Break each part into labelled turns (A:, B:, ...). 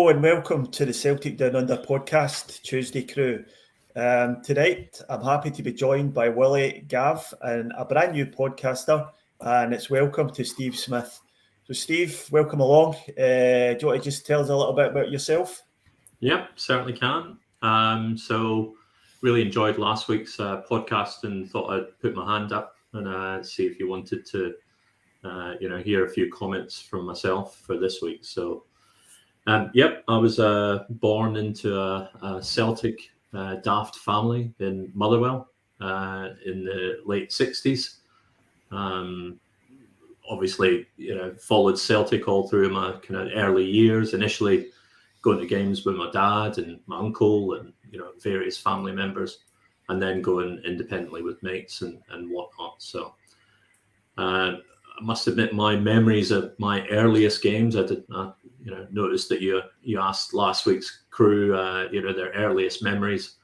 A: Hello and welcome to the Celtic Down Under podcast, Tuesday crew. Tonight, I'm happy to be joined by Willie, Gav, and a brand new podcaster, and it's welcome to Steve Smith. So, Steve, welcome along. Do you want to just tell us a little bit about yourself?
B: Yep, certainly can. So, really enjoyed last week's podcast and thought I'd put my hand up and see if you wanted to, hear a few comments from myself for this week. So, I was born into a Celtic daft family in Motherwell in the late 60s. Obviously, followed Celtic all through my kind of early years, initially going to games with my dad and my uncle and, various family members, and then going independently with mates and whatnot. So I must admit my memories of my earliest games, I did noticed that you asked last week's crew, their earliest memories.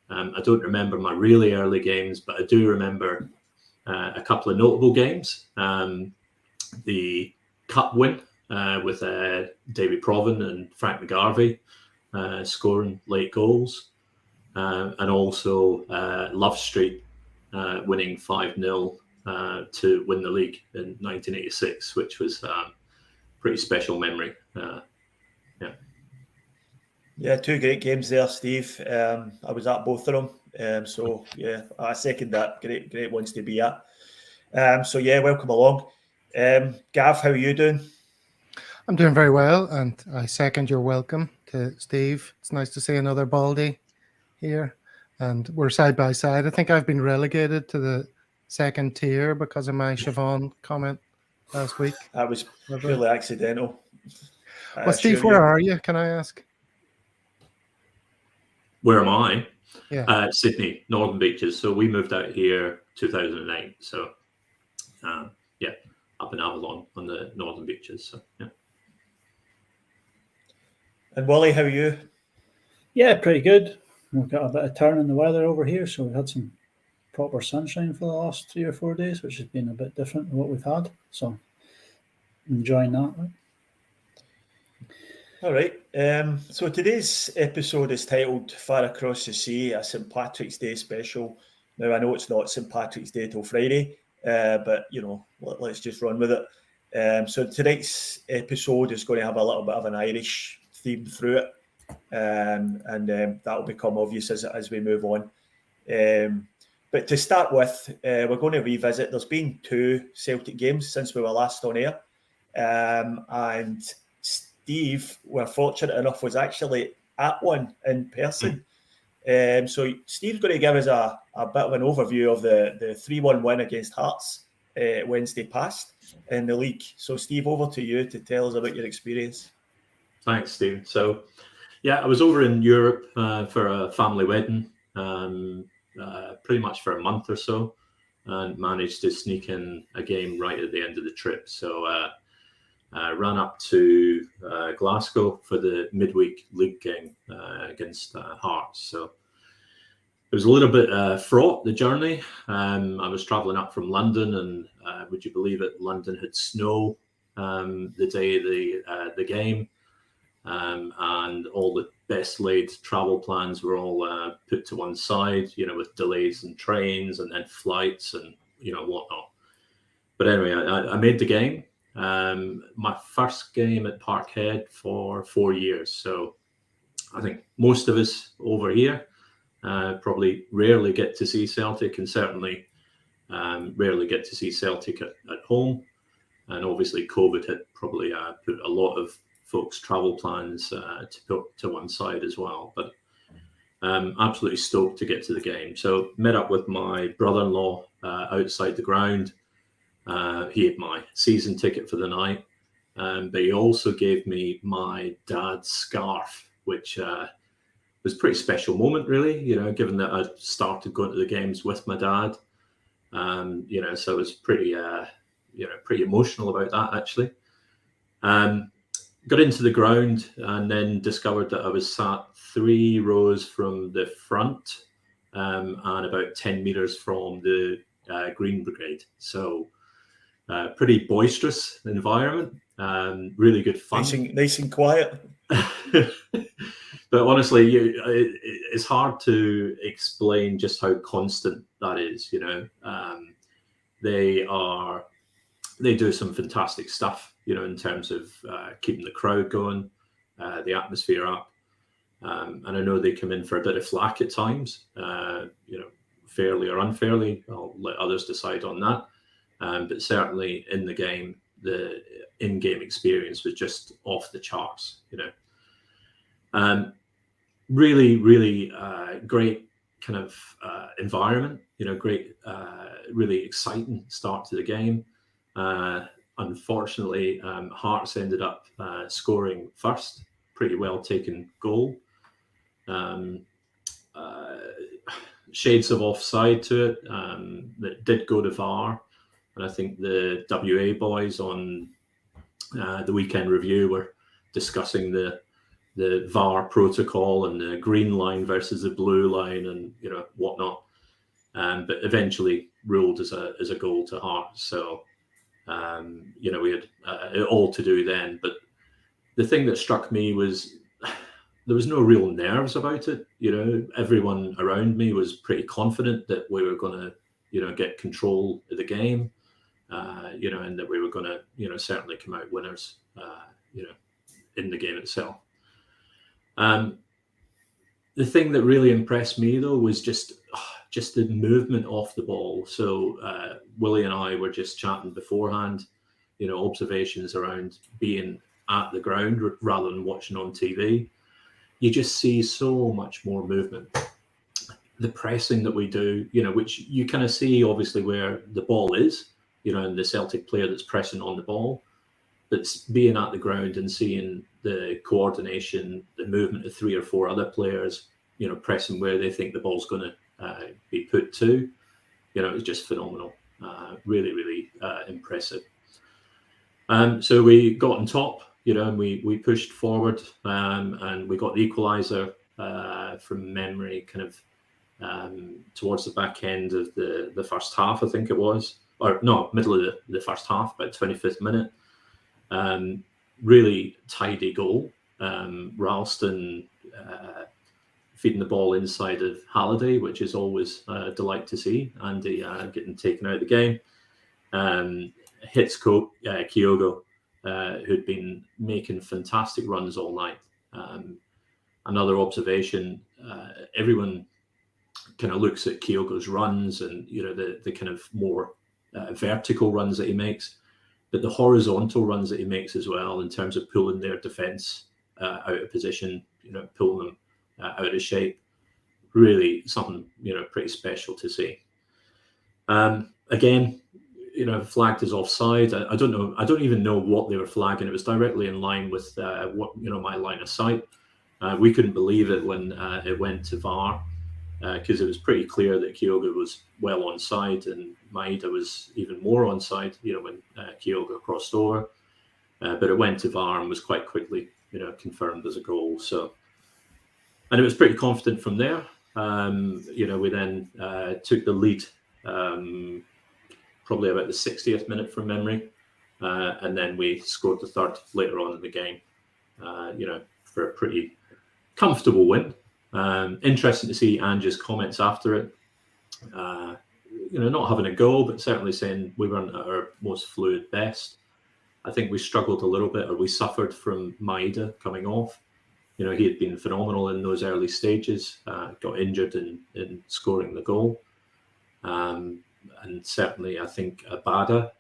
B: I don't remember my really early games, but I do remember a couple of notable games. The cup win with Davy Provan and Frank McGarvey scoring late goals, and also Love Street winning 5-0 to win the league in 1986, which was pretty special memory.
A: Yeah, two great games there, Steve. I was at both of them. I second that. Great ones to be at. Welcome along. Gav, how are you doing?
C: I'm doing very well, and I second your welcome to Steve. It's nice to see another Baldy here, and we're side by side. I think I've been relegated to the second tier because of my Siobhan comment last week.
A: That was purely accidental.
C: Well, Steve, where are you? Can I ask?
B: Where am I?
C: Yeah.
B: Sydney, Northern Beaches. So we moved out here 2008. So, up in Avalon on the Northern Beaches. So, yeah.
A: And Willie, how are you?
D: Yeah, pretty good. We've got a bit of turn in the weather over here, so we've had some proper sunshine for the last 3 or 4 days, which has been a bit different than what we've had. So, enjoying that. Right?
A: All right. So today's episode is titled Far Across the Sea, a St. Patrick's Day special. Now, I know it's not St. Patrick's Day till Friday, but, let's just run with it. So tonight's episode is going to have a little bit of an Irish theme through it, and that will become obvious as we move on. But to start with, we're going to revisit. There's been 2 Celtic games since we were last on air, and Steve, we're fortunate enough, was actually at one in person. So Steve's going to give us a bit of an overview of the 3-1 win against Hearts Wednesday past in the league. So Steve, over to you to tell us about your experience.
B: Thanks, Steve. So, I was over in Europe for a family wedding, pretty much for a month or so, and managed to sneak in a game right at the end of the trip. So ran up to Glasgow for the midweek league game against Hearts. So it was a little bit fraught, the journey. I was travelling up from London, and would you believe it, London had snow the day of the game. And all the best laid travel plans were all put to one side, with delays in trains and then flights and, whatnot. But anyway, I made the game. My first game at Parkhead for 4 years. So I think most of us over here probably rarely get to see Celtic, and certainly rarely get to see Celtic at home. And obviously COVID had probably put a lot of folks' travel plans to put to one side as well. But absolutely stoked to get to the game. So met up with my brother-in-law outside the ground. He had my season ticket for the night, but he also gave me my dad's scarf, which was a pretty special moment, really, given that I started going to the games with my dad. So it was pretty emotional about that, actually. Got into the ground and then discovered that I was sat 3 rows from the front and about 10 metres from the Green Brigade. So pretty boisterous environment. Really good fun.
A: Nice and quiet.
B: But honestly, it's hard to explain just how constant that is. They do some fantastic stuff, in terms of keeping the crowd going, the atmosphere up. And I know they come in for a bit of flack at times, fairly or unfairly. I'll let others decide on that. But certainly in the game, the in-game experience was just off the charts, Really, really great kind of environment, great, really exciting start to the game. Unfortunately, Hearts ended up scoring first, pretty well taken goal. Shades of offside to it, that did go to VAR. And I think the WA boys on the weekend review were discussing the VAR protocol and the green line versus the blue line and whatnot, but eventually ruled as a goal to Hearts. So we had it all to do then. But the thing that struck me was there was no real nerves about it. Everyone around me was pretty confident that we were going to get control of the game, and that we were going to certainly come out winners, in the game itself. The thing that really impressed me though was just the movement off the ball. So Willie and I were just chatting beforehand, observations around being at the ground rather than watching on TV. You just see so much more movement. The pressing that we do, which you kind of see obviously where the ball is, and the Celtic player that's pressing on the ball. But being at the ground and seeing the coordination, the movement of 3 or 4 other players, pressing where they think the ball's going to be put to, it's just phenomenal. Really, really impressive. So we got on top, and we pushed forward, and we got the equaliser from memory, kind of towards the back end of the first half, I think it was, or no, middle of the first half, about 25th minute. Really tidy goal. Ralston feeding the ball inside of Halliday, which is always a delight to see. Andy getting taken out of the game. Hits Kyogo, who'd been making fantastic runs all night. Another observation, everyone kind of looks at Kyogo's runs and, the kind of more vertical runs that he makes. But the horizontal runs that he makes as well, in terms of pulling their defence out of position, pulling them out of shape, really something pretty special to see. Again, flagged as offside. I don't know. I don't even know what they were flagging. It was directly in line with what my line of sight. We couldn't believe it when it went to VAR. Because it was pretty clear that Kyogo was well onside and Maeda was even more onside, when Kyogo crossed over. But it went to VAR and was quite quickly, confirmed as a goal. So, and it was pretty confident from there. We then took the lead, probably about the 60th minute from memory, and then we scored the third later on in the game. For a pretty comfortable win. Interesting to see Ange's comments after it. Not having a go, but certainly saying we weren't at our most fluid best. I think we struggled a little bit, or we suffered from Maeda coming off. He had been phenomenal in those early stages, got injured in scoring the goal. And certainly I think Abada,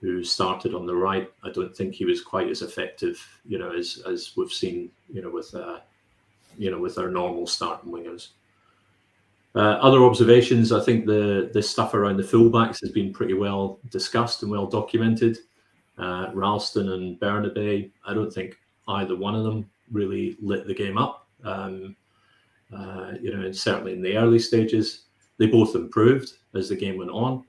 B: who started on the right, I don't think he was quite as effective, as we've seen, with our normal starting wingers. Other observations, I think the stuff around the fullbacks has been pretty well discussed and well documented. Ralston and Bernabe, I don't think either one of them really lit the game up. And certainly in the early stages, they both improved as the game went on.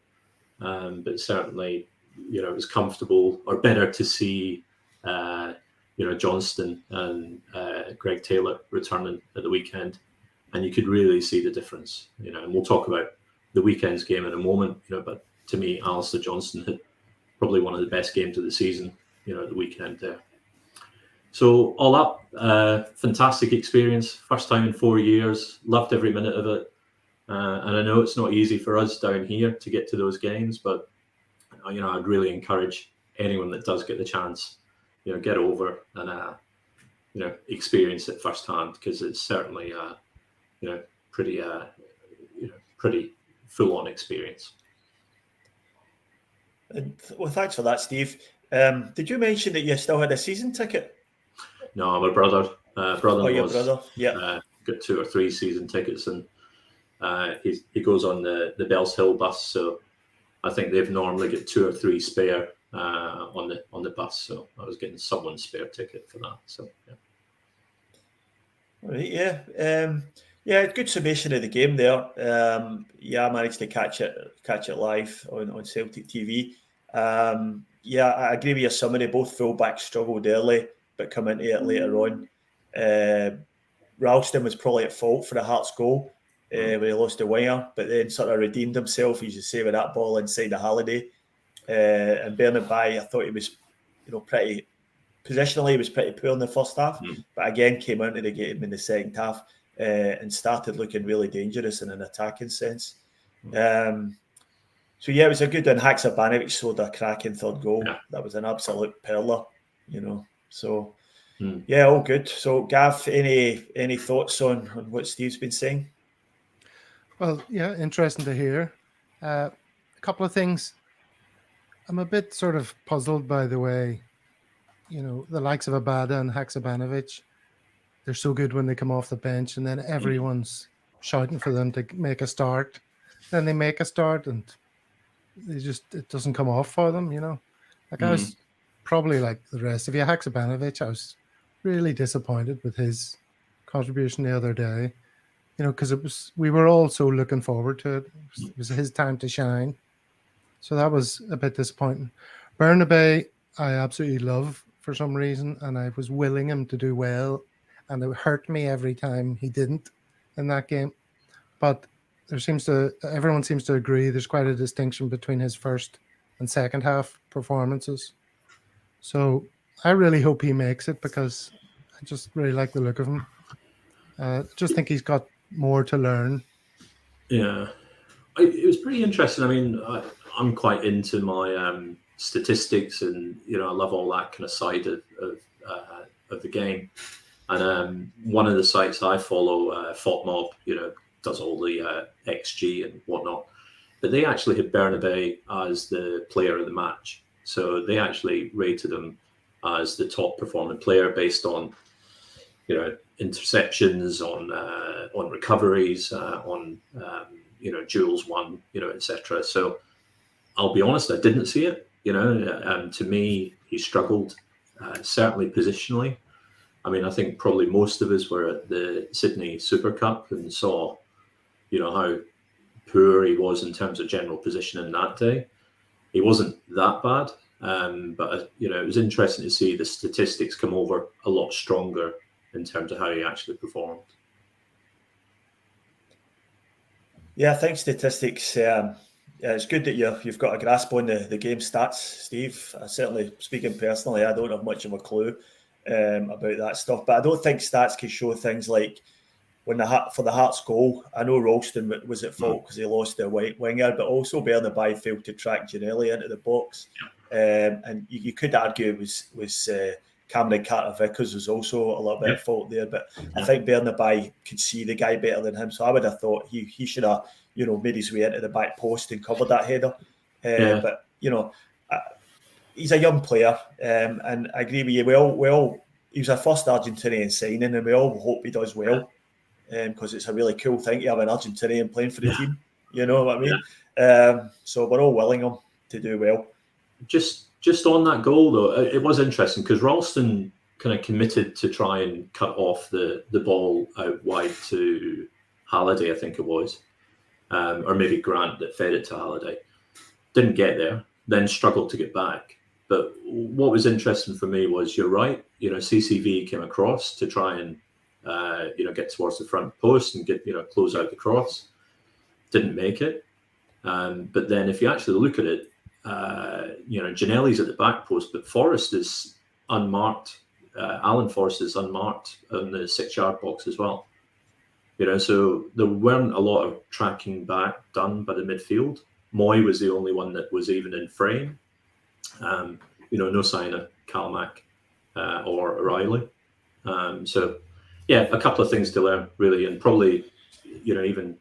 B: But certainly, it was comfortable or better to see Johnston and Greg Taylor returning at the weekend, and you could really see the difference. And we'll talk about the weekend's game in a moment. But to me, Alistair Johnston had probably one of the best games of the season. at the weekend there. So all up, fantastic experience. First time in 4 years. Loved every minute of it. And I know it's not easy for us down here to get to those games, but I'd really encourage anyone that does get the chance, get over and experience it firsthand, because it's certainly pretty full-on experience.
A: Well, thanks for that, Steve. Did you mention that you still had a season ticket?
B: No, my brother.
A: Your brother, yeah.
B: Got 2 or 3 season tickets, and he goes on the Bells Hill bus. So I think they've normally got 2 or 3 spare on the bus. So I was getting someone's spare ticket for that. So yeah.
A: Right, yeah. Good summation of the game there. I managed to catch it live on Celtic TV. I agree with your summary. Both fullbacks struggled early, but come into it later on. Ralston was probably at fault for the Hearts goal when he lost the winger, but then sort of redeemed himself, as you say, with that ball inside the Halliday. And Bernabei, I thought he was, pretty positionally, he was pretty poor in the first half, but again came into the game in the second half and started looking really dangerous in an attacking sense. It was a good one. Haksabanovic scored a cracking third goal. Yeah. That was an absolute perler, So, all good. So, Gav, any thoughts on what Steve's been saying?
C: Well, yeah, interesting to hear. A couple of things. I'm a bit sort of puzzled by the way, the likes of Abada and Haksabanovic, they're so good when they come off the bench, and then everyone's shouting for them to make a start. Then they make a start, and it doesn't come off for them, Like I was probably like the rest of you. Haksabanovic, I was really disappointed with his contribution the other day, because we were all so looking forward to it. It was his time to shine. So that was a bit disappointing. Bernabei, I absolutely love for some reason, and I was willing him to do well, and it hurt me every time he didn't in that game. But everyone seems to agree there's quite a distinction between his first and second half performances. So I really hope he makes it, because I just really like the look of him. Just think he's got more to learn.
B: Yeah, it was pretty interesting. I mean, I'm quite into my statistics, and I love all that kind of side of the game. And one of the sites I follow, FOTMob, does all the XG and whatnot. But they actually had Bernabei as the player of the match. So they actually rated him as the top performing player based on, interceptions, on recoveries, on duels won, etc. So I'll be honest, I didn't see it. To me, he struggled, certainly positionally. I mean, I think probably most of us were at the Sydney Super Cup and saw, how poor he was in terms of general positioning that day. He wasn't that bad, but it was interesting to see the statistics come over a lot stronger in terms of how he actually performed.
A: Yeah, I think statistics. It's good that you've got a grasp on the game stats, Steve. Certainly, speaking personally, I don't have much of a clue about that stuff, but I don't think stats can show things like for the Hearts goal. I know Ralston was at fault because he lost their winger, but also Bernabei failed to track Ginelli into the box. And you could argue it was Cameron Carter-Vickers was also a little bit at fault there, but I think Bernabei could see the guy better than him, so I would have thought he should have made his way into the back post and covered that header. But he's a young player, and I agree with you. We all he was our first Argentinian signing, and we all hope he does well. Because it's a really cool thing to have an Argentinian playing for the team. You know what I mean? So we're all willing him to do well.
B: Just on that goal, though, it was interesting because Ralston kind of committed to try and cut off the ball out wide to Halliday, I think it was. Or maybe Grant that fed it to Halliday. Didn't get there, then struggled to get back. But what was interesting for me was, you're right, CCV came across to try and get towards the front post and get close out the cross. Didn't make it. But then if you actually look at it, Ginelli's at the back post, but Forrest is unmarked. Alan Forrest is unmarked on the 6-yard box as well. So there weren't a lot of tracking back done by the midfield. Moy was the only one that was even in frame. No sign of Calmack or O'Reilly. A couple of things to learn, really, and probably, even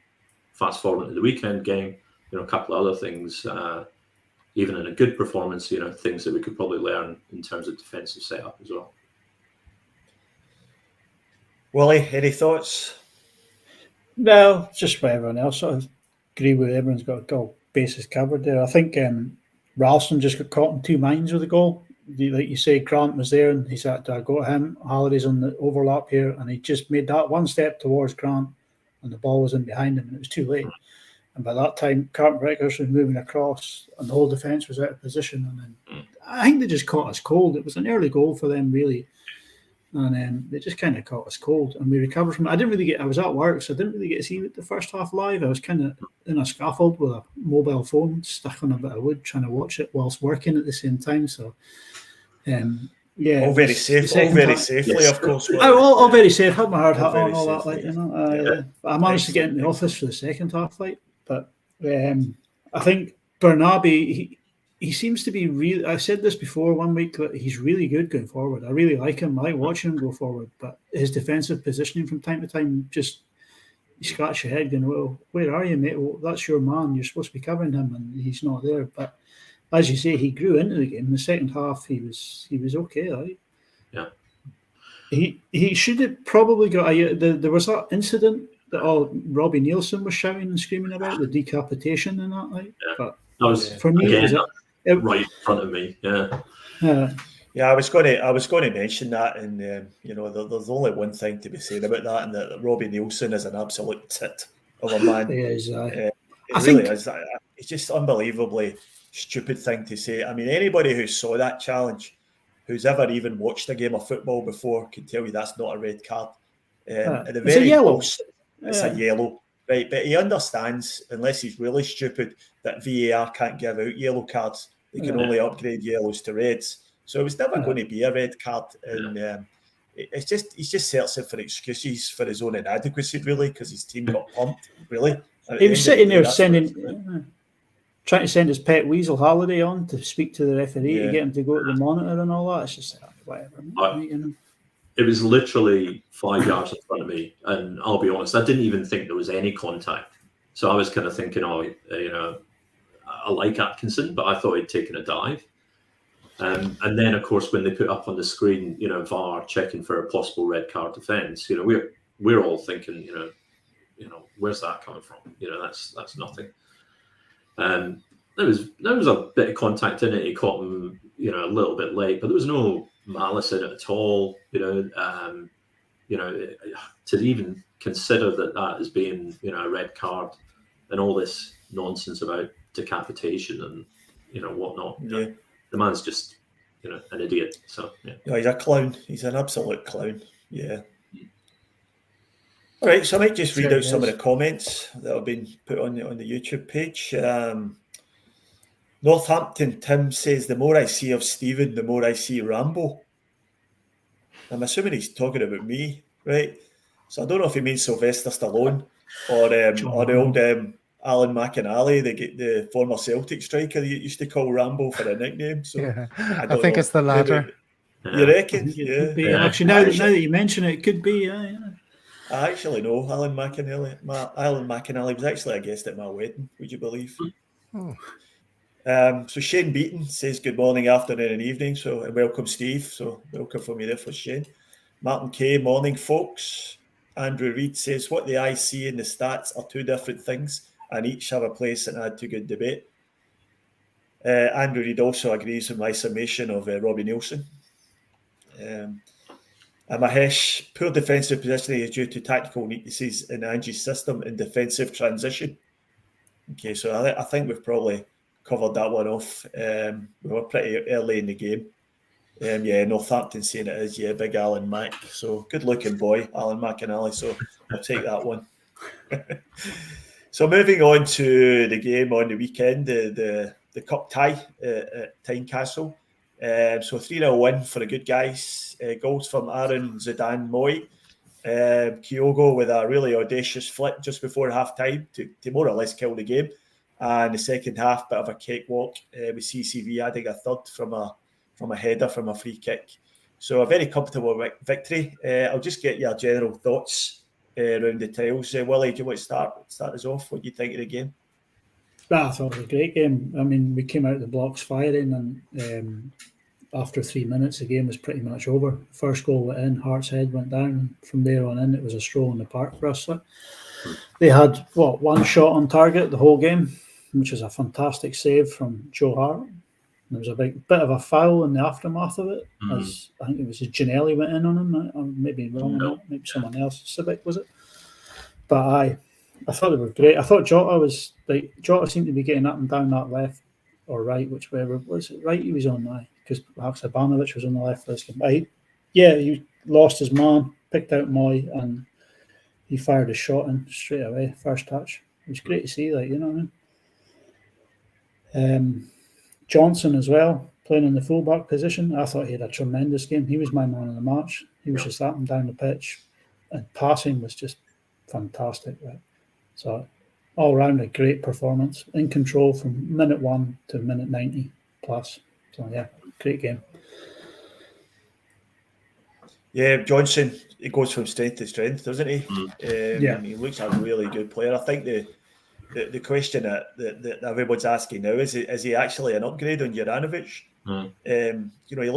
B: fast forward to the weekend game, a couple of other things, even in a good performance, things that we could probably learn in terms of defensive setup as well.
A: Willie, any thoughts?
D: No, just for everyone else. I agree with everyone's got all bases covered there. I think Ralston just got caught in two minds with the goal. Like you say, Grant was there and he said, "I go to him." Halliday's on the overlap here, and he just made that one step towards Grant, and the ball was in behind him, and it was too late. And by that time, Carlton Breakers was moving across, and the whole defence was out of position. And then I think they just caught us cold. It was an early goal for them, really. And they just kind of caught us cold, and we recovered from it. I was at work, so I didn't really get to see the first half live. I was kind of in a scaffold with a mobile phone stuck on a bit of wood, trying to watch it whilst working at the same time. So,
A: all very safe, all very safely, of course.
D: All very safe. Had my hard hat on, all that, I managed to get in the office for the second half, but I think Bernabe. He seems to be really. I said this before one week that he's really good going forward. I really like him. I like watching him go forward. But his defensive positioning from time to time, just you scratch your head going, "Well, where are you, mate? Well, that's your man. You're supposed to be covering him, and he's not there." But as you say, he grew into the game. In the second half, he was okay. Right?
B: Yeah.
D: He should have probably got. There was that incident that Robbie Nielsen was shouting and screaming about, the decapitation and that. Right?
B: Yeah.
D: But
B: that was
D: for me.
B: Right in front of me,
A: yeah. I was going to mention that, and there's only one thing to be said about that, and that Robbie Nielsen is an absolute tit of a man.
D: He is.
A: It really is. It's just unbelievably stupid thing to say. I mean, anybody who saw that challenge, who's ever even watched a game of football before, can tell you that's not a red card. At the very most, it's a yellow. Right, but he understands, unless he's really stupid, that VAR can't give out yellow cards. They can only upgrade yellows to reds. So it was never going to be a red card. And he's just searching for excuses for his own inadequacy, really, because his team got pumped, really.
D: He was sitting there trying to send his pet weasel Halliday on to speak to the referee to get him to go to the monitor and all that. It's just whatever.
B: It was literally 5 yards in front of me, and I'll be honest, I didn't even think there was any contact. So I was kind of thinking, I like Atkinson, but I thought he'd taken a dive. And then, of course, when they put up on the screen, VAR checking for a possible red card defence, we're all thinking, where's that coming from? That's nothing. There was a bit of contact in it. He caught him, a little bit late, but there was no malice in it at all. To even consider that as being, a red card, and all this nonsense about decapitation and whatnot. The man's just an idiot. So
A: he's a clown. He's an absolute clown. Yeah. All right, so I might just read out some of the comments that have been put on the YouTube page. Northampton Tim says, "The more I see of Stephen, the more I see Rambo." I'm assuming he's talking about me, right? So I don't know if he means Sylvester Stallone or the old Alan McInally, the former Celtic striker you used to call Rambo for a nickname. So
C: I think it's the latter.
A: You reckon?
D: Yeah. Actually, now that you mention it, it could be. Yeah.
A: I actually know Alan McInally. Alan McInally was actually a guest at my wedding. Would you believe?
C: Oh.
A: So Shane Beaton says good morning, afternoon and evening. So and welcome, Steve. So welcome for me there for Shane. Martin K, morning folks. Andrew Reid says what the eye see and the stats are two different things and each have a place and add to good debate. Andrew Reid also agrees with my summation of Robbie Nielsen. And Mahesh, poor defensive positioning is due to tactical weaknesses in Angie's system in defensive transition. Okay, so I think we've probably covered that one off. We were pretty early in the game. Northampton saying it is, big Alan Mac. So good looking boy, Alan McInally. So I'll take that one. So moving on to the game on the weekend, the the cup tie at Tynecastle. So 3-0 win for the good guys. Goals from Aaron Zidane Moy. Kyogo with a really audacious flick just before half time to more or less kill the game. And the second half, bit of a cakewalk with CCV adding a third from a header from a free kick. So a very comfortable victory. I'll just get your general thoughts around the tiles. Willie, do you want to start us off? What do you think of the game?
D: I thought it was a great game. I mean, we came out of the blocks firing, and after 3 minutes, the game was pretty much over. First goal went in, Hearts' head went down, and from there on in, it was a stroll in the park for us. They had, one shot on target the whole game, which was a fantastic save from Joe Hart. There was a bit of a foul in the aftermath of it, as I think it was Ginelli went in on him. I may be wrong on that. Maybe someone else, Civic, was it? But I thought they were great. I thought Jota seemed to be getting up and down that left or right, whichever. Was it right he was on because perhaps Ivanovic was on the left this game. He lost his man, picked out Moy, and he fired a shot in straight away, first touch. It was great to see that, you know what I mean? Johnson as well, playing in the fullback position. I thought he had a tremendous game. He was my man of the match. He was just up and down the pitch, and passing was just fantastic. Right? So all round a great performance, in control from minute 1 to minute 90 plus. So yeah, great game.
A: Yeah, Johnson, he goes from strength to strength, doesn't he? He looks a really good player. I think the question that everyone's asking now is he actually an upgrade on Juranovic? He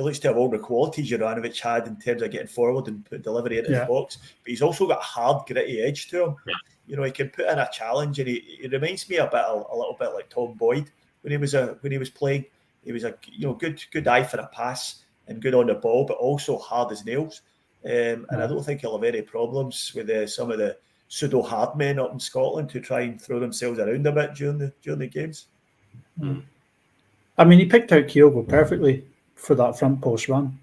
A: looks to have all the qualities Juranovic had in terms of getting forward and put delivery into the box, but he's also got a hard, gritty edge to him. He can put in a challenge, and he reminds me a little bit like Tom Boyd when he was playing. He was a good eye for a pass and good on the ball, but also hard as nails. And I don't think he'll have any problems with some of the pseudo hard men up in Scotland who try and throw themselves around a bit during the games.
D: I mean, he picked out Kyogo perfectly for that front post run,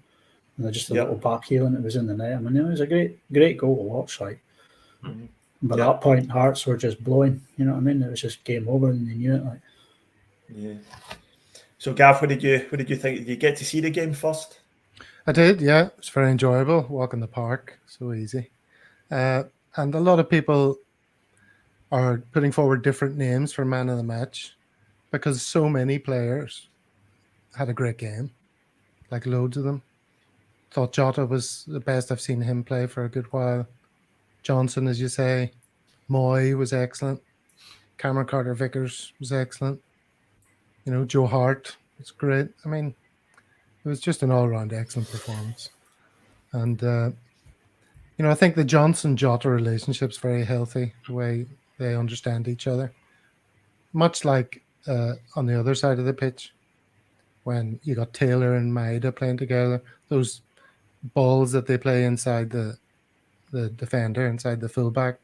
D: and just a little back heel, and it was in the net. I mean, it was a great goal to watch. By that point, Hearts were just blowing. You know what I mean? It was just game over, and they knew it.
A: Yeah. So, Gav, what did you think? Did you get to see the game first?
C: I did. Yeah, it was very enjoyable. Walk in the park, so easy. And a lot of people are putting forward different names for man of the match because so many players had a great game, like loads of them. Thought Jota was the best I've seen him play for a good while. Johnson, as you say, Moy was excellent. Cameron Carter-Vickers was excellent. Joe Hart was great. I mean, it was just an all-round excellent performance. And I think the Johnson-Jota relationship's very healthy, the way they understand each other. Much like on the other side of the pitch, when you got Taylor and Maeda playing together, those balls that they play inside the defender, inside the fullback,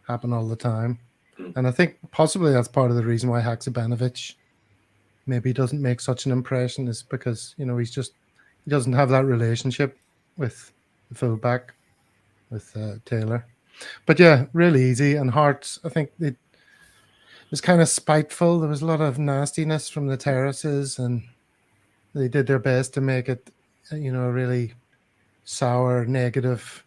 C: happen all the time. And I think possibly that's part of the reason why Haksabanovic maybe doesn't make such an impression, is because, he doesn't have that relationship with the fullback, with Taylor. But yeah, really easy. And Hearts, I think it was kind of spiteful. There was a lot of nastiness from the terraces, and they did their best to make it, a really sour, negative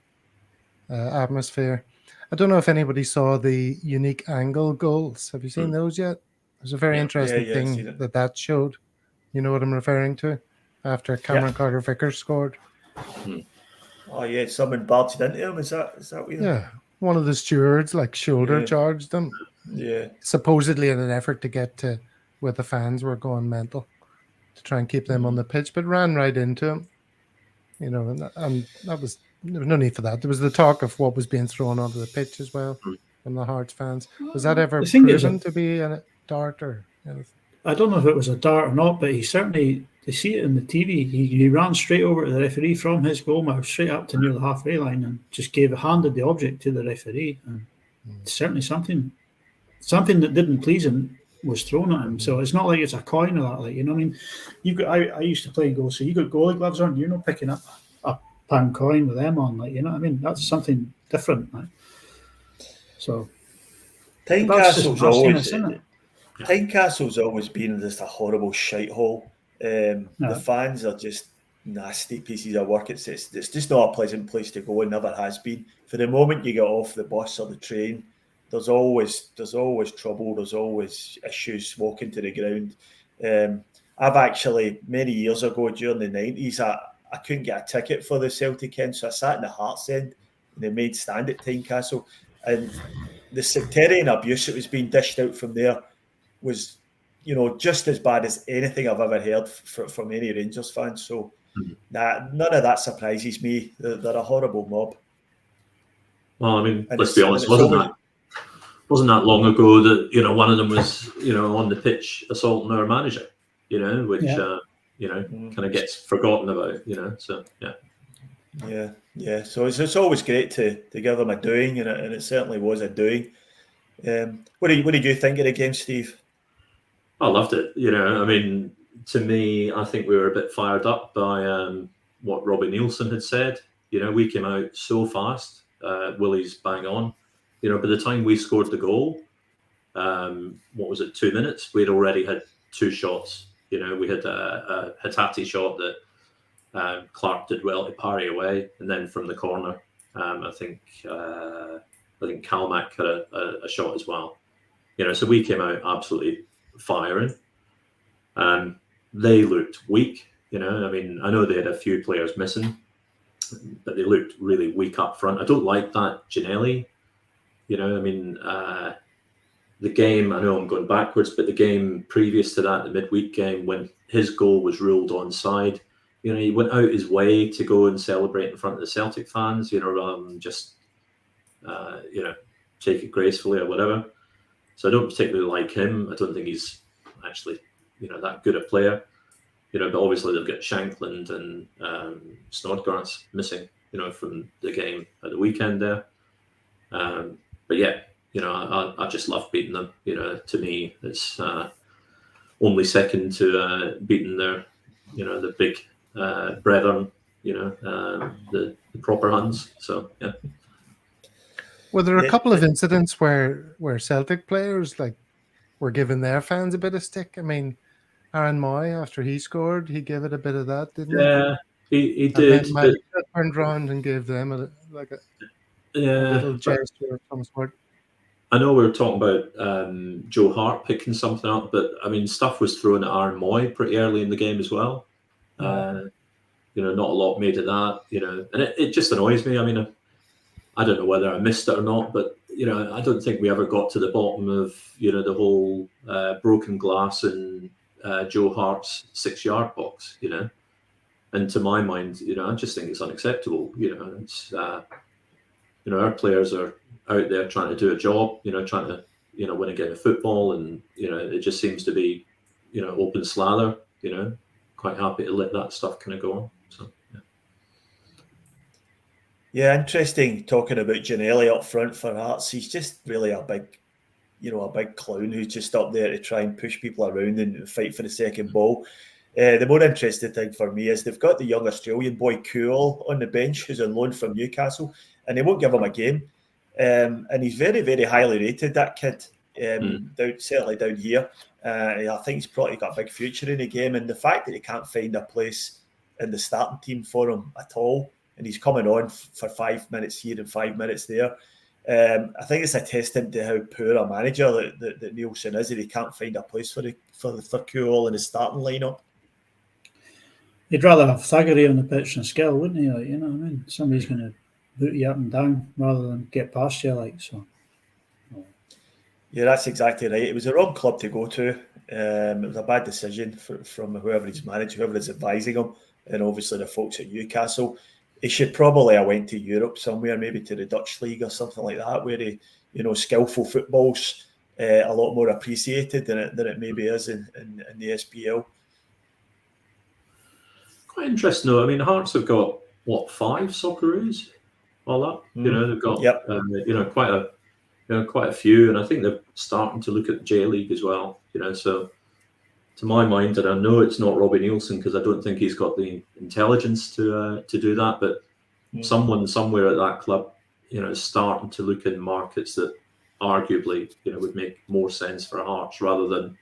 C: atmosphere. I don't know if anybody saw the unique angle goals. Have you seen those yet? There's a very interesting thing that showed. You know what I'm referring to? After Cameron Carter-Vickers scored.
A: Oh yeah, someone barged into him. Is that what you?
C: Yeah, one of the stewards shoulder charged them.
A: Yeah,
C: supposedly in an effort to get to where the fans were going mental, to try and keep them on the pitch, but ran right into him. And that was, there was no need for that. There was the talk of what was being thrown onto the pitch as well from the Hearts fans. Was that ever proven to be a dart or anything?
D: I don't know if it was a dart or not, but he certainly, they see it in the TV, he ran straight over to the referee from his goal mouth, straight up to near the halfway line, and just handed the object to the referee. And certainly something that didn't please him was thrown at him. So it's not like it's a coin or that. I mean, I used to play goal, so you got goalie gloves on, you're not picking up a pound coin with them on. I mean, that's something different. So
A: Tynecastle's always. Tynecastle's always been just a horrible shithole. The fans are just nasty pieces of work. It's just not a pleasant place to go, and never has been. For the moment you get off the bus or the train, there's always trouble. There's always issues walking to the ground. I've actually, many years ago during the 90s, I couldn't get a ticket for the Celtic end, so I sat in the Hearts end in the main stand at Tynecastle, and the sectarian abuse that was being dished out from there was, just as bad as anything I've ever heard from any Rangers fans. So none of that surprises me. They're a horrible mob.
B: Well, I mean, let's be honest, wasn't that long ago that one of them was on the pitch assaulting our manager, which kind of gets forgotten about, So
A: yeah. So it's always great to give them a doing, and it certainly was a doing. What did you think of the game, Steve?
B: I loved it. I mean, to me, I think we were a bit fired up by what Robbie Nielsen had said. We came out so fast. Willie's bang on. By the time we scored the goal, what was it, 2 minutes? We'd already had 2 shots. We had a Hatate shot that Clark did well to parry away, and then from the corner, I think Kalmack had a shot as well. So we came out absolutely firing. They looked weak. I mean, I know they had a few players missing, but they looked really weak up front. I don't like that Ginelli. I mean, the game, I know I'm going backwards, but the game previous to that, the midweek game, when his goal was ruled onside, he went out his way to go and celebrate in front of the Celtic fans, rather than just, take it gracefully or whatever. So I don't particularly like him. I don't think he's actually, that good a player. But obviously they've got Shankland and Snodgrass missing, from the game at the weekend there. But yeah, I just love beating them. To me, it's only second to beating their, the big brethren, the proper Huns. So yeah.
C: Were there a couple of incidents where Celtic players were giving their fans a bit of stick? I mean, Aaron Moy, after he scored, he gave it a bit of that, didn't he?
B: Yeah, he did.
C: And then turned around and gave them a little gesture of some sort.
B: I know we were talking about Joe Hart picking something up, but I mean, stuff was thrown at Aaron Moy pretty early in the game as well. Not a lot made of that, and it just annoys me. I mean, I don't know whether I missed it or not, but I don't think we ever got to the bottom of the whole broken glass in Joe Hart's 6-yard box. And to my mind, I just think it's unacceptable. It's our players are out there trying to do a job. Trying to win a game of football, and it just seems to be open slather. Quite happy to let that stuff kind of go on. So yeah.
A: Yeah, interesting talking about Ginelli up front for Hearts. He's just really a big clown who's just up there to try and push people around and fight for the second ball. The more interesting thing for me is they've got the young Australian boy Kuhl on the bench who's on loan from Newcastle, and they won't give him a game. And he's very, very highly rated, that kid, certainly down here. I think he's probably got a big future in the game. And the fact that he can't find a place in the starting team for him at all, and he's coming on for 5 minutes here and 5 minutes there, I think it's a testament to how poor a manager that Nielsen is, that he can't find a place for Kuhl in his starting lineup.
D: He'd rather have Thaggeray on the pitch than Skill, wouldn't he? What I mean? Somebody's going to boot you up and down rather than get past you, so.
A: Yeah, that's exactly right. It was the wrong club to go to. It was a bad decision from whoever he's managed, whoever is advising him, and obviously the folks at Newcastle. He should probably have went to Europe somewhere, maybe to the Dutch league or something like that, where skillful football's a lot more appreciated than it maybe is in the SPL.
B: Quite interesting though. I mean, Hearts have got 5 Socceroos, all that. They've got quite a few, and I think they're starting to look at the J League as well. So to my mind, and I know it's not Robbie Nielsen because I don't think he's got the intelligence to do that, but someone somewhere at that club, is starting to look in markets that arguably, would make more sense for Hearts rather than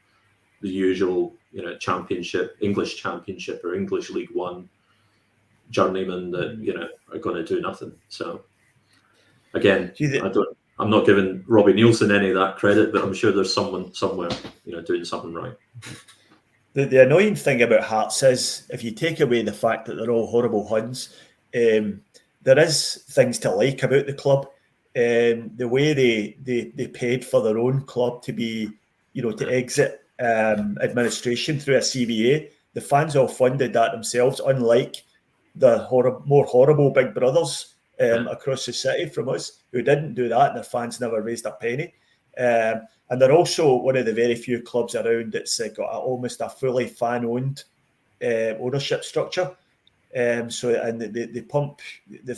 B: the usual, Championship, English Championship or English League One journeymen that are going to do nothing. So again, I'm not giving Robbie Nielsen any of that credit, but I'm sure there's someone somewhere, doing something right.
A: The annoying thing about Hearts is, if you take away the fact that they're all horrible Huns, there is things to like about the club. The way they paid for their own club to be, to exit administration through a CVA. The fans all funded that themselves, unlike the more horrible big brothers across the city from us, who didn't do that, and their fans never raised a penny. And they're also one of the very few clubs around that's got almost a fully fan-owned ownership structure. The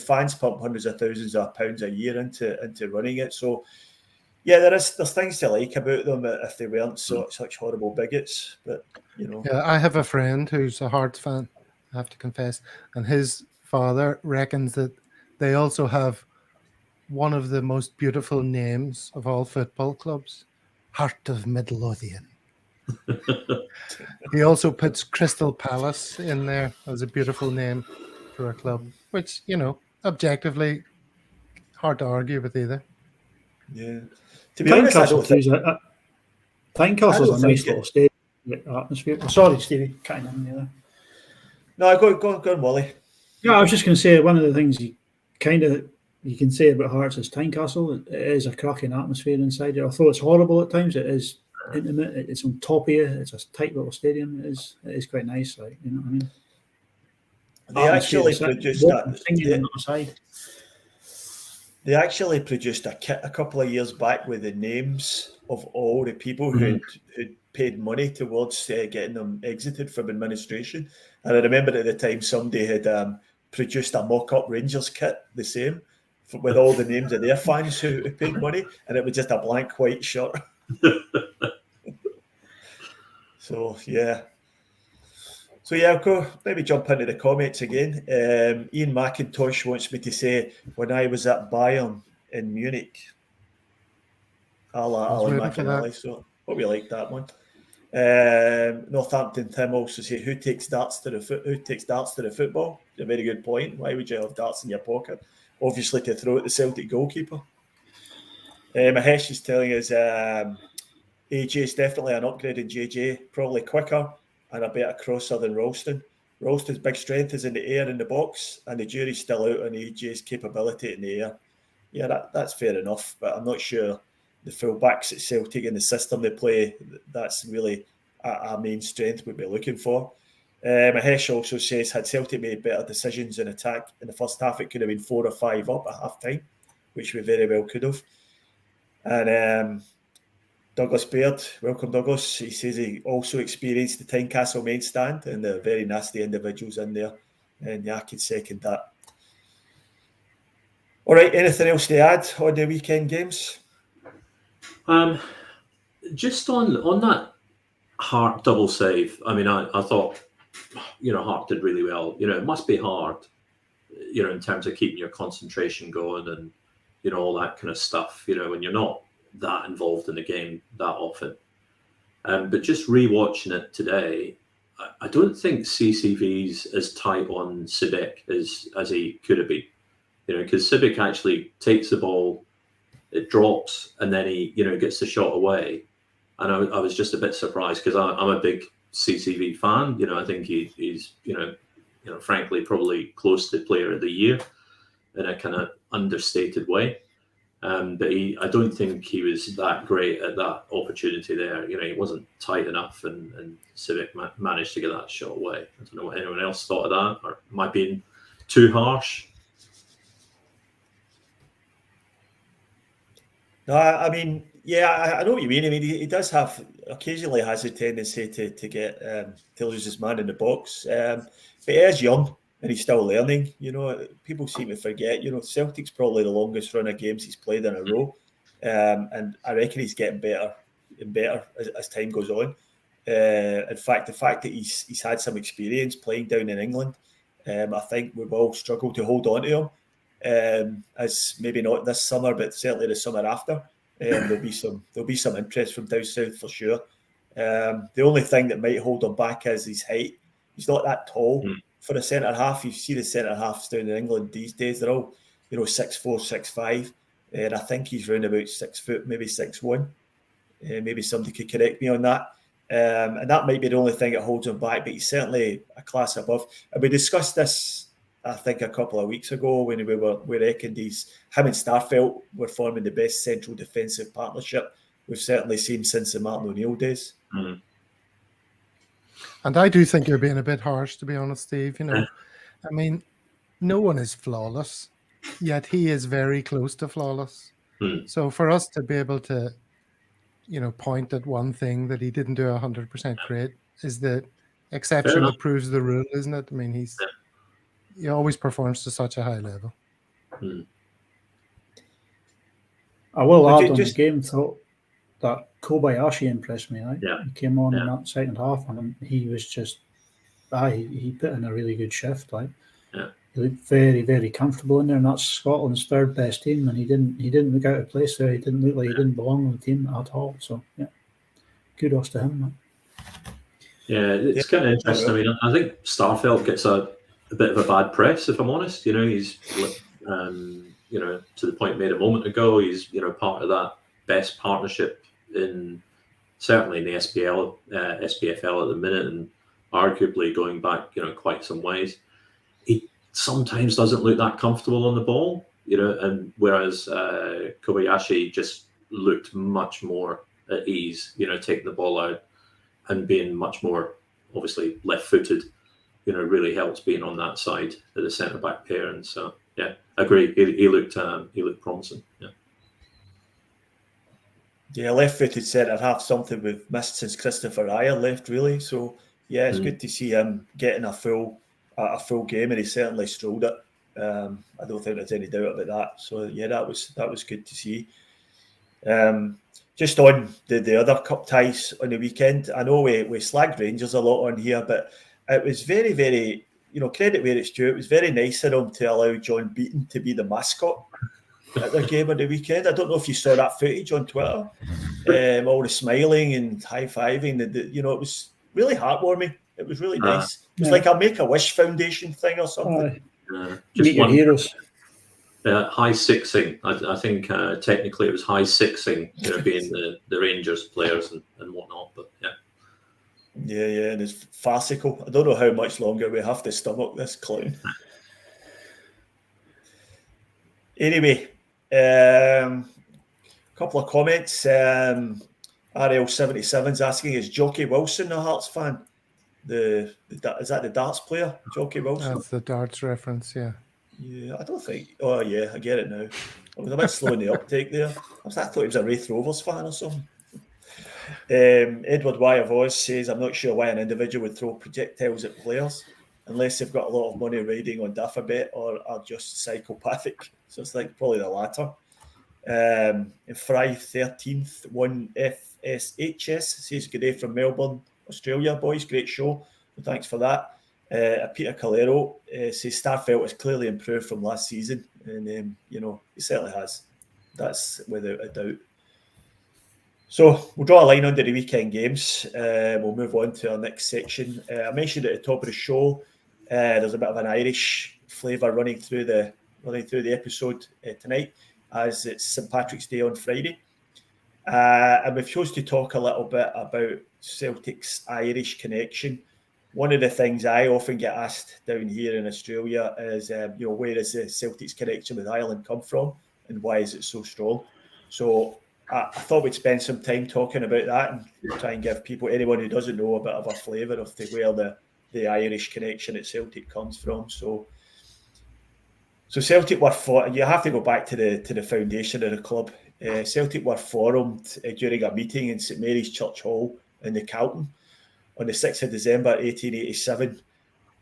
A: fans pump hundreds of thousands of pounds a year into running it. So yeah, there's things to like about them if they weren't such horrible bigots. But
C: yeah, I have a friend who's a Hearts fan, I have to confess, and his father reckons that they also have one of the most beautiful names of all football clubs, Heart of Midlothian. He also puts Crystal Palace in there as a beautiful name for a club, which, objectively, hard to argue with either.
A: Yeah. To be honest,
D: Tynecastle's a nice little stadium atmosphere. Sorry, Stevie, cutting in there.
A: No, go on, Wally.
D: Yeah, I was just going to say, one of the things you can say about Hearts is Tynecastle. It is a cracking atmosphere inside it. Although it's horrible at times, it is intimate. It's on top of you. It's a tight little stadium. It is quite nice. Like, you know what I mean?
A: They actually produced that. They actually produced a kit a couple of years back with the names of all the people who'd paid money towards getting them exited from administration. And I remember at the time somebody had produced a mock-up Rangers kit, the same, with all the names of their fans who paid money, and it was just a blank white shirt. So yeah, I'll go maybe jump into the comments again. Ian McIntosh wants me to say, when I was at Bayern in Munich, Alan McInally, so hope you like that one. Northampton Tim also say, who takes darts to the football? It's a very good point. Why would you have darts in your pocket? Obviously to throw at the Celtic goalkeeper. Mahesh is telling us AJ is definitely an upgrade in JJ, probably quicker and a better crosser than Ralston. Ralston's big strength is in the air in the box, and the jury's still out on AJ's capability in the air. Yeah, that's fair enough, but I'm not sure the full-backs at Celtic and the system they play, that's really a main strength we'd be looking for. Mahesh also says, had Celtic made better decisions in attack in the first half, it could have been 4 or 5 up at half-time, which we very well could have. And Douglas Baird, welcome Douglas. He says he also experienced the Tynecastle main stand, and they're very nasty individuals in there. And yeah, I can second that. All right, anything else to add on the weekend games?
B: Just on that Hart double save. I mean, I thought, Hart did really well. It must be hard, in terms of keeping your concentration going and, all that kind of stuff, when you're not that involved in the game that often. But just rewatching it today, I don't think CCV's as tight on Sibic as he could have been. Because Sibic actually takes the ball, it drops, and then he, gets the shot away. And I was just a bit surprised because I'm a big CCV fan. I think he's frankly, probably close to Player of the Year in a kind of understated way. But I don't think he was that great at that opportunity there. He wasn't tight enough, and Civic managed to get that shot away. I don't know what anyone else thought of that, or am I being too harsh?
A: No, I mean, yeah, I know what you mean. I mean, he does occasionally has a tendency to get to lose his man in the box, but he is young and he's still learning. People seem to forget. Celtic's probably the longest run of games he's played in a row, and I reckon he's getting better and better as time goes on. In fact, the fact that he's had some experience playing down in England, I think we've all struggled to hold on to him. As maybe not this summer, but certainly the summer after. there'll be some interest from down south for sure. The only thing that might hold him back is his height. He's not that tall for a centre half. You see the centre halves down in England these days; they're all 6'4", 6'5", and I think he's round about 6 foot, maybe 6'1". Maybe somebody could correct me on that. And that might be the only thing that holds him back, but he's certainly a class above. And we discussed this, I think, a couple of weeks ago when we reckoned him and Starfelt were forming the best central defensive partnership we've certainly seen since the Martin O'Neill days.
B: Mm.
C: And I do think you're being a bit harsh, to be honest, Steve. I mean, no one is flawless, yet he is very close to flawless. So for us to be able to, point at one thing that he didn't do 100% great is the exception that proves the rule, isn't it? I mean, he always performs to such a high level.
D: I will add on the game, though, that Kobayashi impressed me. Right?
B: Yeah.
D: He came on in that second half, and he was just, he put in a really good shift. Like, he looked very, very comfortable in there, and that's Scotland's third best team, and he didn't look out of place there. He didn't look like he didn't belong on the team at all. So kudos to him. Man.
B: Yeah, it's kind of interesting. I mean, I think Starfelt gets a bit of a bad press, if I'm honest. He's to the point made a moment ago. He's part of that best partnership certainly in the SPFL at the minute, and arguably going back quite some ways. He sometimes doesn't look that comfortable on the ball, and whereas Kobayashi just looked much more at ease, taking the ball out and being much more obviously left-footed, really helps being on that side of the centre-back pair. And so, yeah, I agree. He looked promising.
A: Yeah, left-footed centre half, something we've missed since Christopher Ryer left, really. So yeah, it's good to see him getting a full game, and he certainly strolled it. I don't think there's any doubt about that. So yeah, that was good to see. Just on the other cup ties on the weekend, I know we slagged Rangers a lot on here, but it was very, very, credit where it's due. It was very nice of them to allow John Beaton to be the mascot at their game on the weekend. I don't know if you saw that footage on Twitter. All the smiling and high-fiving. It was really heartwarming. It was really nice. It was like a Make-A-Wish Foundation thing or something.
D: Meet your heroes.
B: High sixing. I think technically it was high sixing, being the Rangers players and whatnot. But
A: yeah, and it's farcical. I don't know how much longer we have to stomach this clown. Anyway, couple of comments. RL77's asking, is Jockey Wilson a Hearts fan? Is that the darts player, Jockey Wilson?
C: That's the darts reference, yeah.
A: Yeah, I don't think. Oh, yeah, I get it now. I was a bit slow in the uptake there. I thought he was a Wraith Rovers fan or something. Edward Y. Voice says, I'm not sure why an individual would throw projectiles at players unless they've got a lot of money riding on Daffabet or are just psychopathic. So it's like probably the latter. Fry 13th, 1FSHS says, good day from Melbourne, Australia, boys. Great show. So thanks for that. Peter Calero says Starfelt has clearly improved from last season, and he certainly has. That's without a doubt. So we'll draw a line under the weekend games. We'll move on to our next section. I mentioned at the top of the show, there's a bit of an Irish flavour running through the episode tonight, as it's St Patrick's Day on Friday, and we've chosen to talk a little bit about Celtic's Irish connection. One of the things I often get asked down here in Australia is, where does the Celtic's connection with Ireland come from, and why is it so strong? So I thought we'd spend some time talking about that and try and give anyone who doesn't know, a bit of a flavour of where the Irish connection at Celtic comes from. So Celtic were you have to go back to the foundation of the club. Celtic were formed during a meeting in St Mary's Church Hall in the Calton on the 6th of December 1887.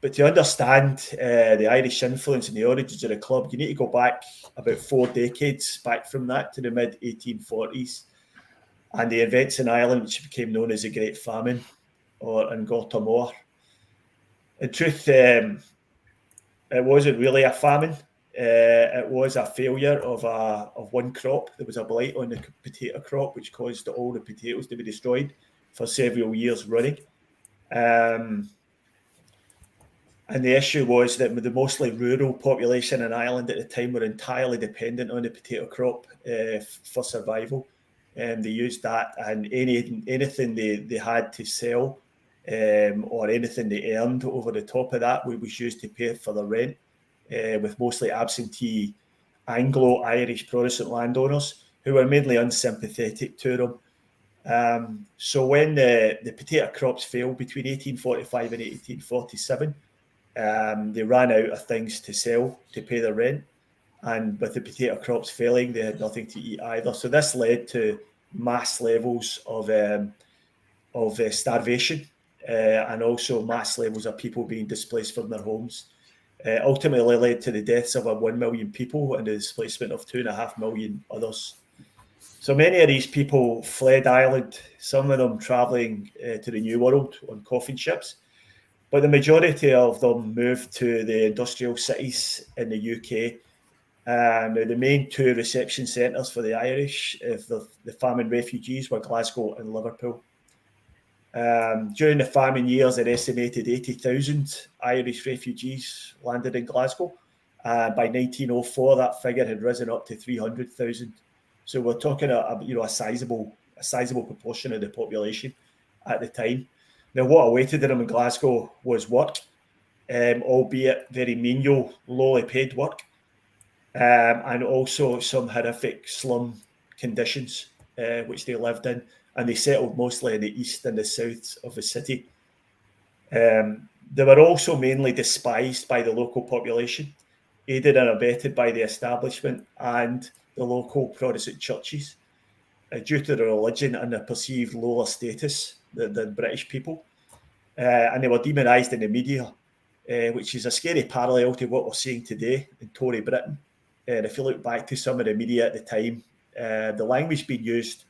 A: But to understand the Irish influence and the origins of the club, you need to go back about 4 decades back from that to the mid-1840s and the events in Ireland which became known as the Great Famine or An Gorta Mór. In truth, it wasn't really a famine. it was a failure of one crop. There was a blight on the potato crop, which caused all the potatoes to be destroyed for several years running. And the issue was that the mostly rural population in Ireland at the time were entirely dependent on the potato crop for survival. They used that, and anything they had to sell or anything they earned over the top of that was used to pay for the rent, with mostly absentee Anglo-Irish Protestant landowners who were mainly unsympathetic to them. So when the potato crops failed between 1845 and 1847, they ran out of things to sell to pay the rent. And with the potato crops failing, they had nothing to eat either. So this led to mass levels of starvation and also mass levels of people being displaced from their homes. Ultimately led to the deaths of 1 million people and the displacement of 2.5 million others. So many of these people fled Ireland, some of them travelling to the New World on coffin ships, but the majority of them moved to the industrial cities in the UK. Now, the main two reception centres for the Irish, the famine refugees, were Glasgow and Liverpool. During the famine years, an estimated 80,000 Irish refugees landed in Glasgow. By 1904, that figure had risen up to 300,000. So we're talking a sizable proportion of the population at the time. Now, what awaited them in Glasgow was work, albeit very menial, lowly paid work, and also some horrific slum conditions which they lived in, and they settled mostly in the east and the south of the city. They were also mainly despised by the local population, aided and abetted by the establishment and the local Protestant churches, due to their religion and their perceived lower status than British people. And they were demonised in the media, which is a scary parallel to what we're seeing today in Tory Britain. And if you look back to some of the media at the time, the language being used,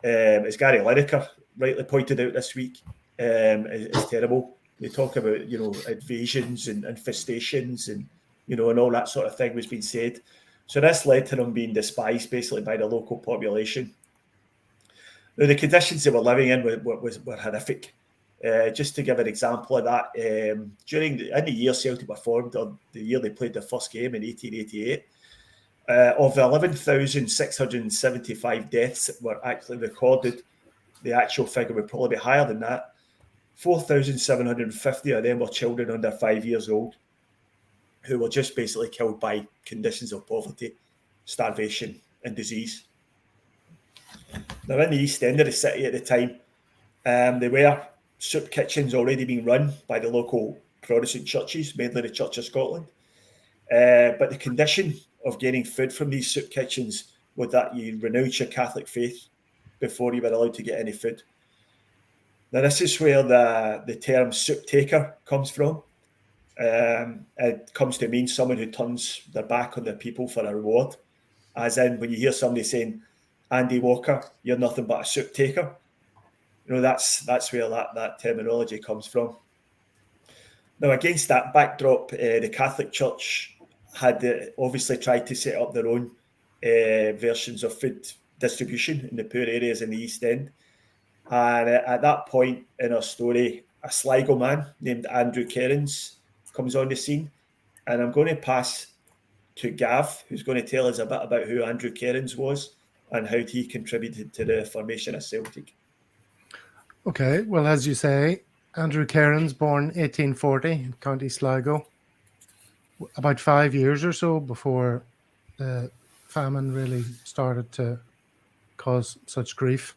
A: as Gary Lineker rightly pointed out this week, is terrible. They talk about, invasions and infestations and, and all that sort of thing was being said. So this led to them being despised basically by the local population. Now, the conditions they were living in were horrific. Just to give an example of that, in the year Celtic were formed, or the year they played their first game in 1888, of 11,675 deaths that were actually recorded, the actual figure would probably be higher than that. 4,750 of them were children under 5 years old, who were just basically killed by conditions of poverty, starvation, and disease. Now, in the east end of the city at the time, there were soup kitchens already being run by the local Protestant churches, mainly the Church of Scotland. But the condition of getting food from these soup kitchens was that you renounce your Catholic faith before you were allowed to get any food. Now, this is where the term soup taker comes from. It comes to mean someone who turns their back on their people for a reward. As in, when you hear somebody saying, "Andy Walker, you're nothing but a soup taker," that's where that terminology comes from. Now, against that backdrop, the Catholic Church had obviously tried to set up their own versions of food distribution in the poor areas in the East End. And at that point in our story, a Sligo man named Andrew Kerins comes on the scene. And I'm going to pass to Gav, who's going to tell us a bit about who Andrew Kerins was and how he contributed to the formation of Celtic.
C: Okay, well, as you say, Andrew Kerins, born 1840 in County Sligo, about 5 years or so before the famine really started to cause such grief.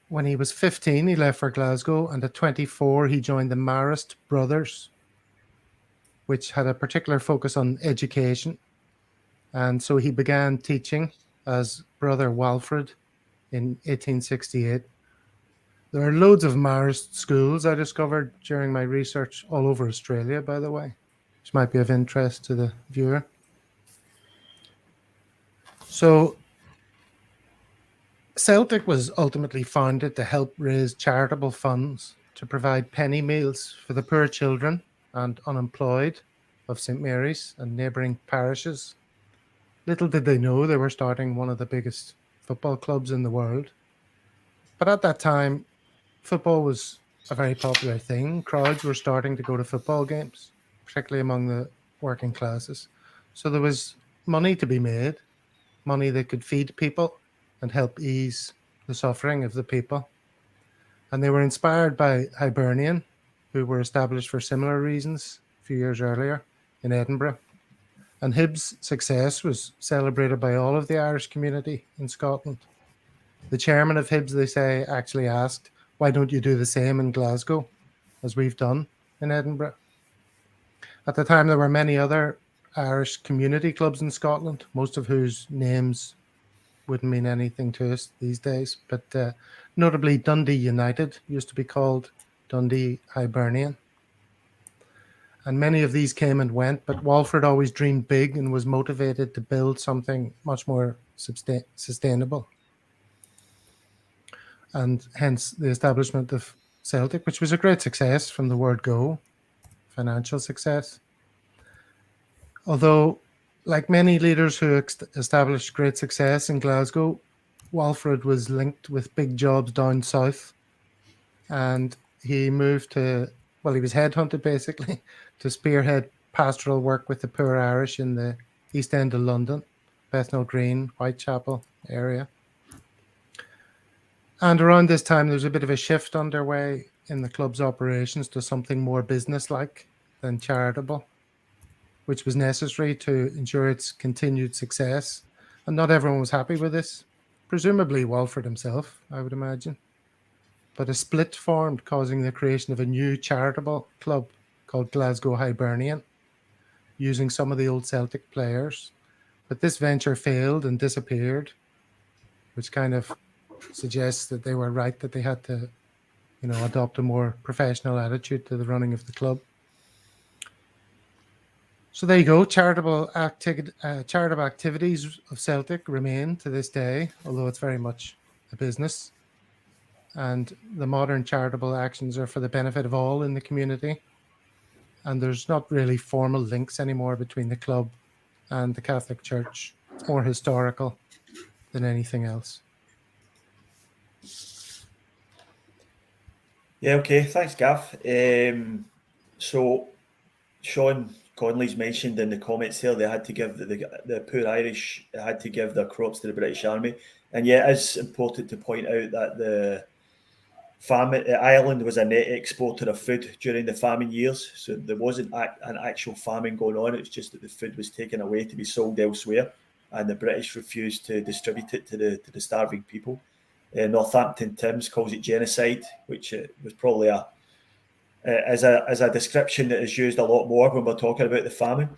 C: When he was 15, he left for Glasgow, and at 24, he joined the Marist Brothers, which had a particular focus on education. And so he began teaching as Brother Walfred in 1868. There are loads of Marist schools I discovered during my research all over Australia, by the way, which might be of interest to the viewer. So Celtic was ultimately founded to help raise charitable funds to provide penny meals for the poor children and unemployed of St Mary's and neighbouring parishes. Little did they know they were starting one of the biggest football clubs in the world. But at that time, football was a very popular thing. Crowds were starting to go to football games, particularly among the working classes. So there was money to be made, money that could feed people and help ease the suffering of the people. And they were inspired by Hibernian, who were established for similar reasons a few years earlier in Edinburgh. And Hibs' success was celebrated by all of the Irish community in Scotland. The chairman of Hibs, they say, actually asked, why don't you do the same in Glasgow as we've done in Edinburgh? At the time, there were many other Irish community clubs in Scotland, most of whose names wouldn't mean anything to us these days. But notably, Dundee United used to be called Dundee Hibernian. And many of these came and went, but Walford always dreamed big and was motivated to build something much more sustainable. And hence the establishment of Celtic, which was a great success from the word go, financial success. Although, like many leaders who established great success in Glasgow, Walford was linked with big jobs down south. And he moved to, well, he was headhunted basically to spearhead pastoral work with the poor Irish in the East End of London, Bethnal Green, Whitechapel area. And around this time, there was a bit of a shift underway in the club's operations to something more business-like than charitable, which was necessary to ensure its continued success. And not everyone was happy with this. Presumably Walford himself, I would imagine. But a split formed, causing the creation of a new charitable club called Glasgow Hibernian, using some of the old Celtic players. But this venture failed and disappeared, which kind of suggests that they were right, that they had to, adopt a more professional attitude to the running of the club. So there you go. Charitable activities of Celtic remain to this day, although it's very much a business. And the modern charitable actions are for the benefit of all in the community. And there's not really formal links anymore between the club and the Catholic Church, more historical than anything else.
A: Yeah, okay. Thanks, Gav. So Sean Conley's mentioned in the comments there they had to give the poor Irish had to give their crops to the British Army. And yeah, it's important to point out that the famine, Ireland was a net exporter of food during the famine years. So there wasn't an actual famine going on. It's just that the food was taken away to be sold elsewhere. And the British refused to distribute it to the starving people. Northampton Times calls it genocide, which was probably as a description that is used a lot more when we're talking about the famine.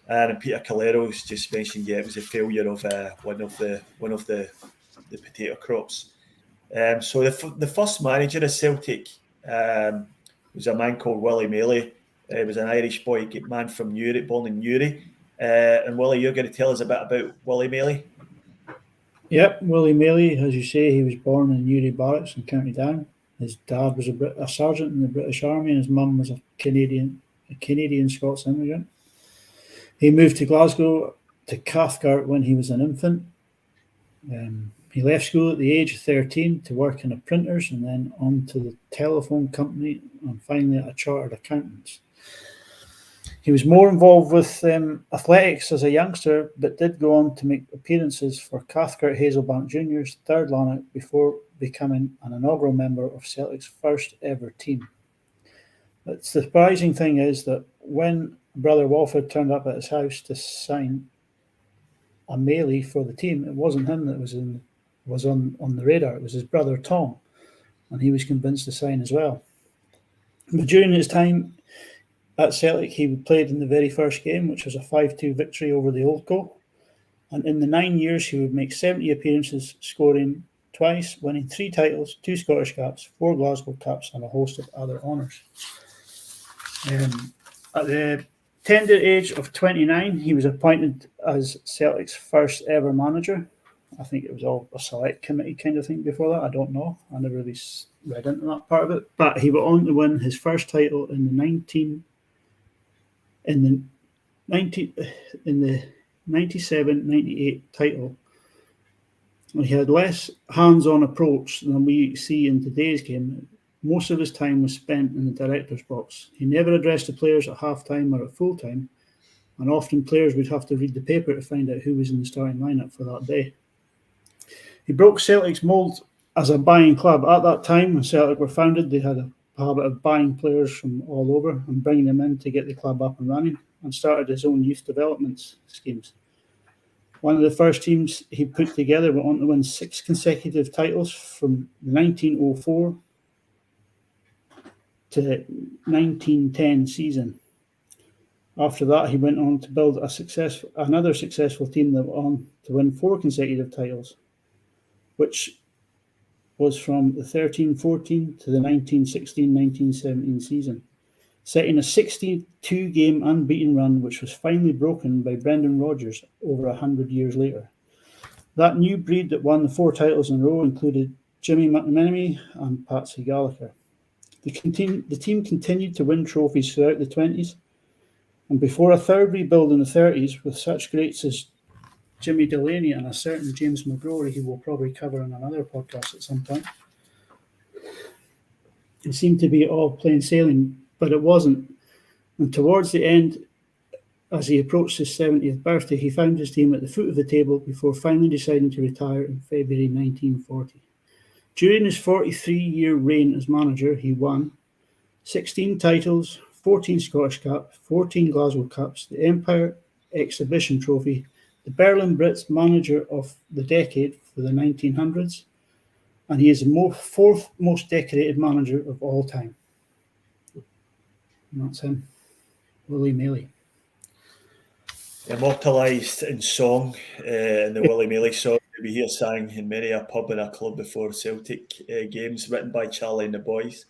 A: And Peter Calero's just mentioned, it was a failure of one of the potato crops. So the first manager of Celtic was a man called Willie Maley. He was an Irish boy, man from Newry, born in Newry. And Willie, you're going to tell us a bit about Willie Maley.
D: Yep, Willie Maley, as you say, he was born in Newry Barracks in County Down. His dad was a sergeant in the British Army, and his mum was a Canadian Scots immigrant. He moved to Glasgow to Cathcart when he was an infant. He left school at the age of 13 to work in a printer's and then on to the telephone company and finally at a chartered accountant's. He was more involved with athletics as a youngster, but did go on to make appearances for Cathcart Hazelbank Juniors, third Lanark, before becoming an inaugural member of Celtic's first ever team. But the surprising thing is that when Brother Walford turned up at his house to sign a Maley for the team, it wasn't him that was on the radar. It was his brother Tom, and he was convinced to sign as well. But during his time at Celtic, he played in the very first game, which was a 5-2 victory over the Old Co. And in the 9 years, he would make 70 appearances, scoring twice, winning 3 titles, 2 Scottish caps, 4 Glasgow caps, and a host of other honours. At the tender age of 29, he was appointed as Celtic's first ever manager. I think it was all a select committee kind of thing before that. I don't know. I never really read into that part of it. But he went on to win his first title in the In the 97-98 title, he had less hands-on approach than we see in today's game. Most of his time was spent in the director's box. He never addressed the players at half-time or at full-time, and often players would have to read the paper to find out who was in the starting lineup for that day. He broke Celtic's mould as a buying club. At that time, when Celtic were founded, they had a habit of buying players from all over and bringing them in to get the club up and running, and started his own youth development schemes. One of the first teams he put together went on to win 6 consecutive titles from the 1904 to 1910 season. After that, he went on to build another successful team that went on to win 4 consecutive titles, which was from the 13-14 to the 1916-1917 season, setting a 62-game unbeaten run, which was finally broken by Brendan Rodgers over 100 years later. That new breed that won the 4 titles in a row included Jimmy McMenemy and Patsy Gallagher. The team continued to win trophies throughout the 20s, and before a third rebuild in the 30s with such greats as Jimmy Delaney and a certain James McGrory, who we'll probably cover in another podcast at some point. It seemed to be all plain sailing, but it wasn't. And towards the end, as he approached his 70th birthday, he found his team at the foot of the table before finally deciding to retire in February 1940. During his 43-year reign as manager, he won 16 titles, 14 Scottish Cups, 14 Glasgow Cups, the Empire Exhibition Trophy, the Berlin Brits Manager of the Decade for the 1900s, and he is the 4th most decorated manager of all time. And that's him, Willie Maley.
A: Immortalised in song, in the Willie Maley song that we hear sang in many a pub and a club before Celtic games, written by Charlie and the Boys.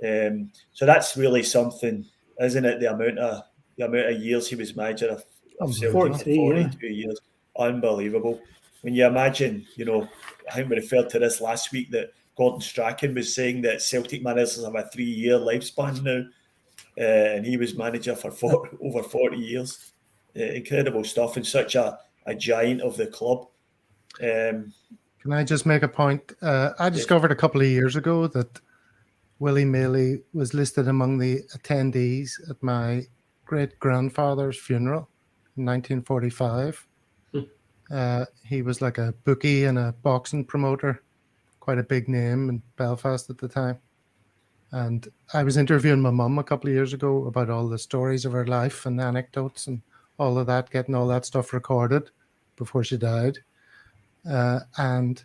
A: So that's really something, isn't it? The amount of years he was manager of Celtic, 42 years, unbelievable. When you imagine, I think we referred to this last week that Gordon Strachan was saying that Celtic managers have a 3-year lifespan now, and he was manager for over 40 years. Incredible stuff, and such a giant of the club.
C: Can I just make a point? I discovered a couple of years ago that Willie Maley was listed among the attendees at my great-grandfather's funeral in 1945. He was like a bookie and a boxing promoter, quite a big name in Belfast at the time. And I was interviewing my mum a couple of years ago about all the stories of her life and anecdotes and all of that, getting all that stuff recorded before she died. And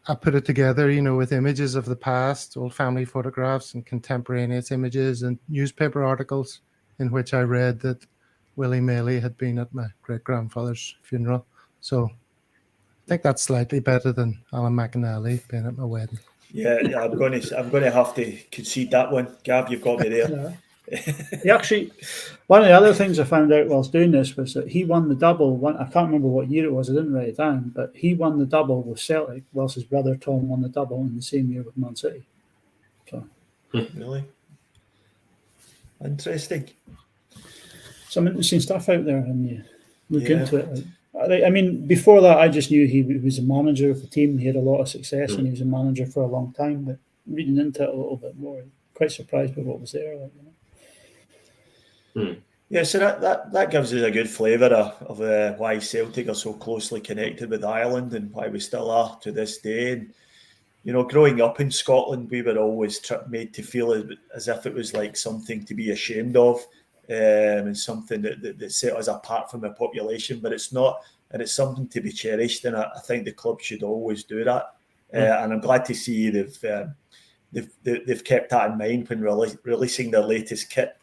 C: I put it together, with images of the past, old family photographs and contemporaneous images and newspaper articles in which I read that Willie Maley had been at my great-grandfather's funeral. So I think that's slightly better than Alan McInally being at my wedding.
A: Yeah, I'm going to have to concede that one. Gav, you've got me there.
D: Yeah. He actually, one of the other things I found out whilst doing this was that he won the double. I can't remember what year it was, I didn't write it down, but he won the double with Celtic, whilst his brother Tom won the double in the same year with Man City. So,
A: really interesting.
D: Some interesting stuff out there, and you look into it. I mean, before that, I just knew he was a manager of the team. He had a lot of success, and he was a manager for a long time. But reading into it a little bit more, quite surprised by what was there.
A: Yeah, so that gives us a good flavour of why Celtic are so closely connected with Ireland and why we still are to this day. And growing up in Scotland, we were always made to feel as if it was like something to be ashamed of, and something that set us apart from the population. But it's not, and it's something to be cherished. And I think the club should always do that. And I'm glad to see they've kept that in mind when releasing their latest kit.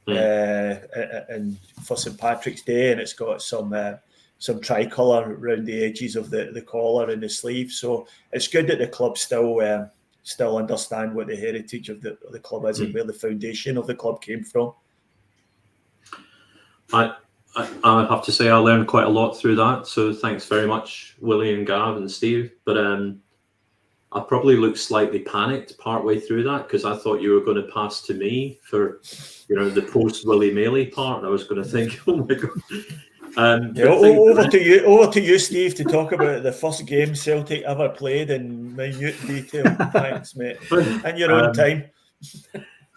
A: And for St Patrick's Day, and it's got some tricolour around the edges of the collar and the sleeve. So it's good that the club still understand what the heritage of the club is and where the foundation of the club came from.
B: I have to say I learned quite a lot through that. So thanks very much, Willie and Gav and Steve. But I probably looked slightly panicked partway through that because I thought you were going to pass to me for, the post Willie Maley part. I was going to think, oh my god.
A: Over to you, Steve, to talk about the first game Celtic ever played in minute detail. Thanks, mate. And your own time.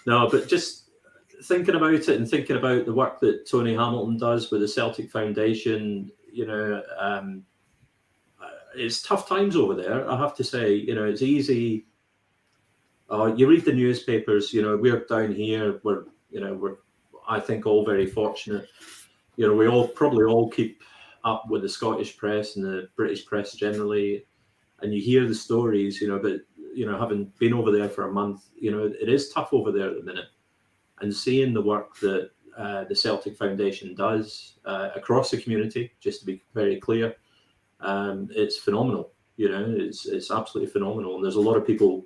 B: No, but just thinking about it and thinking about the work that Tony Hamilton does with the Celtic Foundation, it's tough times over there, I have to say. It's easy. You read the newspapers. We're down here. We're I think all very fortunate. We all keep up with the Scottish press and the British press generally, and you hear the stories. But having been over there for a month, it is tough over there at the minute, and seeing the work that the Celtic Foundation does across the community, just to be very clear, it's phenomenal. It's absolutely phenomenal, and there's a lot of people,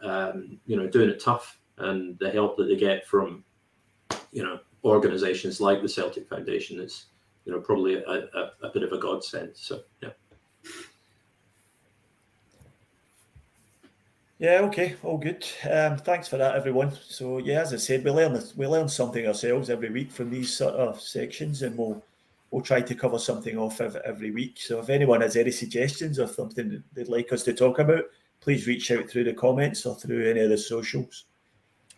B: doing it tough, and the help that they get from, organisations like the Celtic Foundation is, probably a bit of a godsend. So yeah.
A: Yeah, okay, all good. Thanks for that, everyone. So yeah, as I said, we learn something ourselves every week from these sort of sections, and we'll try to cover something off every week. So if anyone has any suggestions or something they'd like us to talk about, please reach out through the comments or through any of the socials.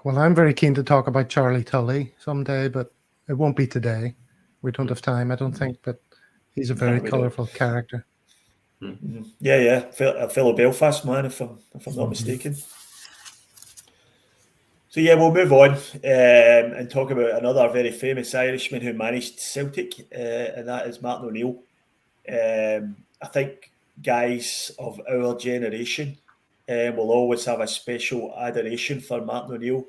C: Well, I'm very keen to talk about Charlie Tully someday, but it won't be today. We don't have time, I don't think, but he's a very colourful character.
A: Mm-hmm. Yeah, a fellow Belfast man, if I'm not mistaken. So yeah, we'll move on and talk about another very famous Irishman who managed Celtic, and that is Martin O'Neill. I think guys of our generation will always have a special adoration for Martin O'Neill,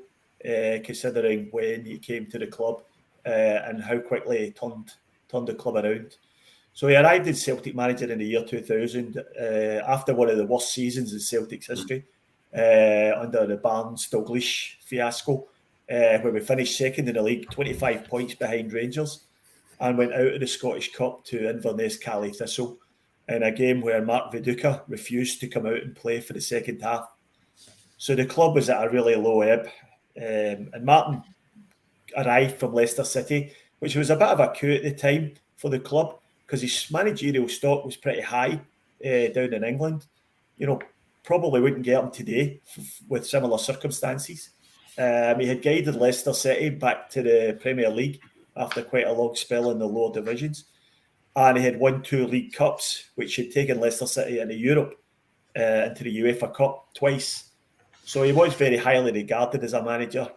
A: considering when he came to the club and how quickly he turned the club around. So he arrived in Celtic manager in the year 2000 after one of the worst seasons in Celtic's history, under the Barnes-Dalglish fiasco, where we finished second in the league, 25 points behind Rangers, and went out of the Scottish Cup to Inverness Cally Thistle in a game where Mark Viduka refused to come out and play for the second half. So the club was at a really low ebb, and Martin arrived from Leicester City, which was a bit of a coup at the time for the club, because his managerial stock was pretty high down in England. Probably wouldn't get him today with similar circumstances. He had guided Leicester City back to the Premier League after quite a long spell in the lower divisions. And he had won 2 League Cups, which had taken Leicester City into Europe, into the UEFA Cup twice. So he was very highly regarded as a manager.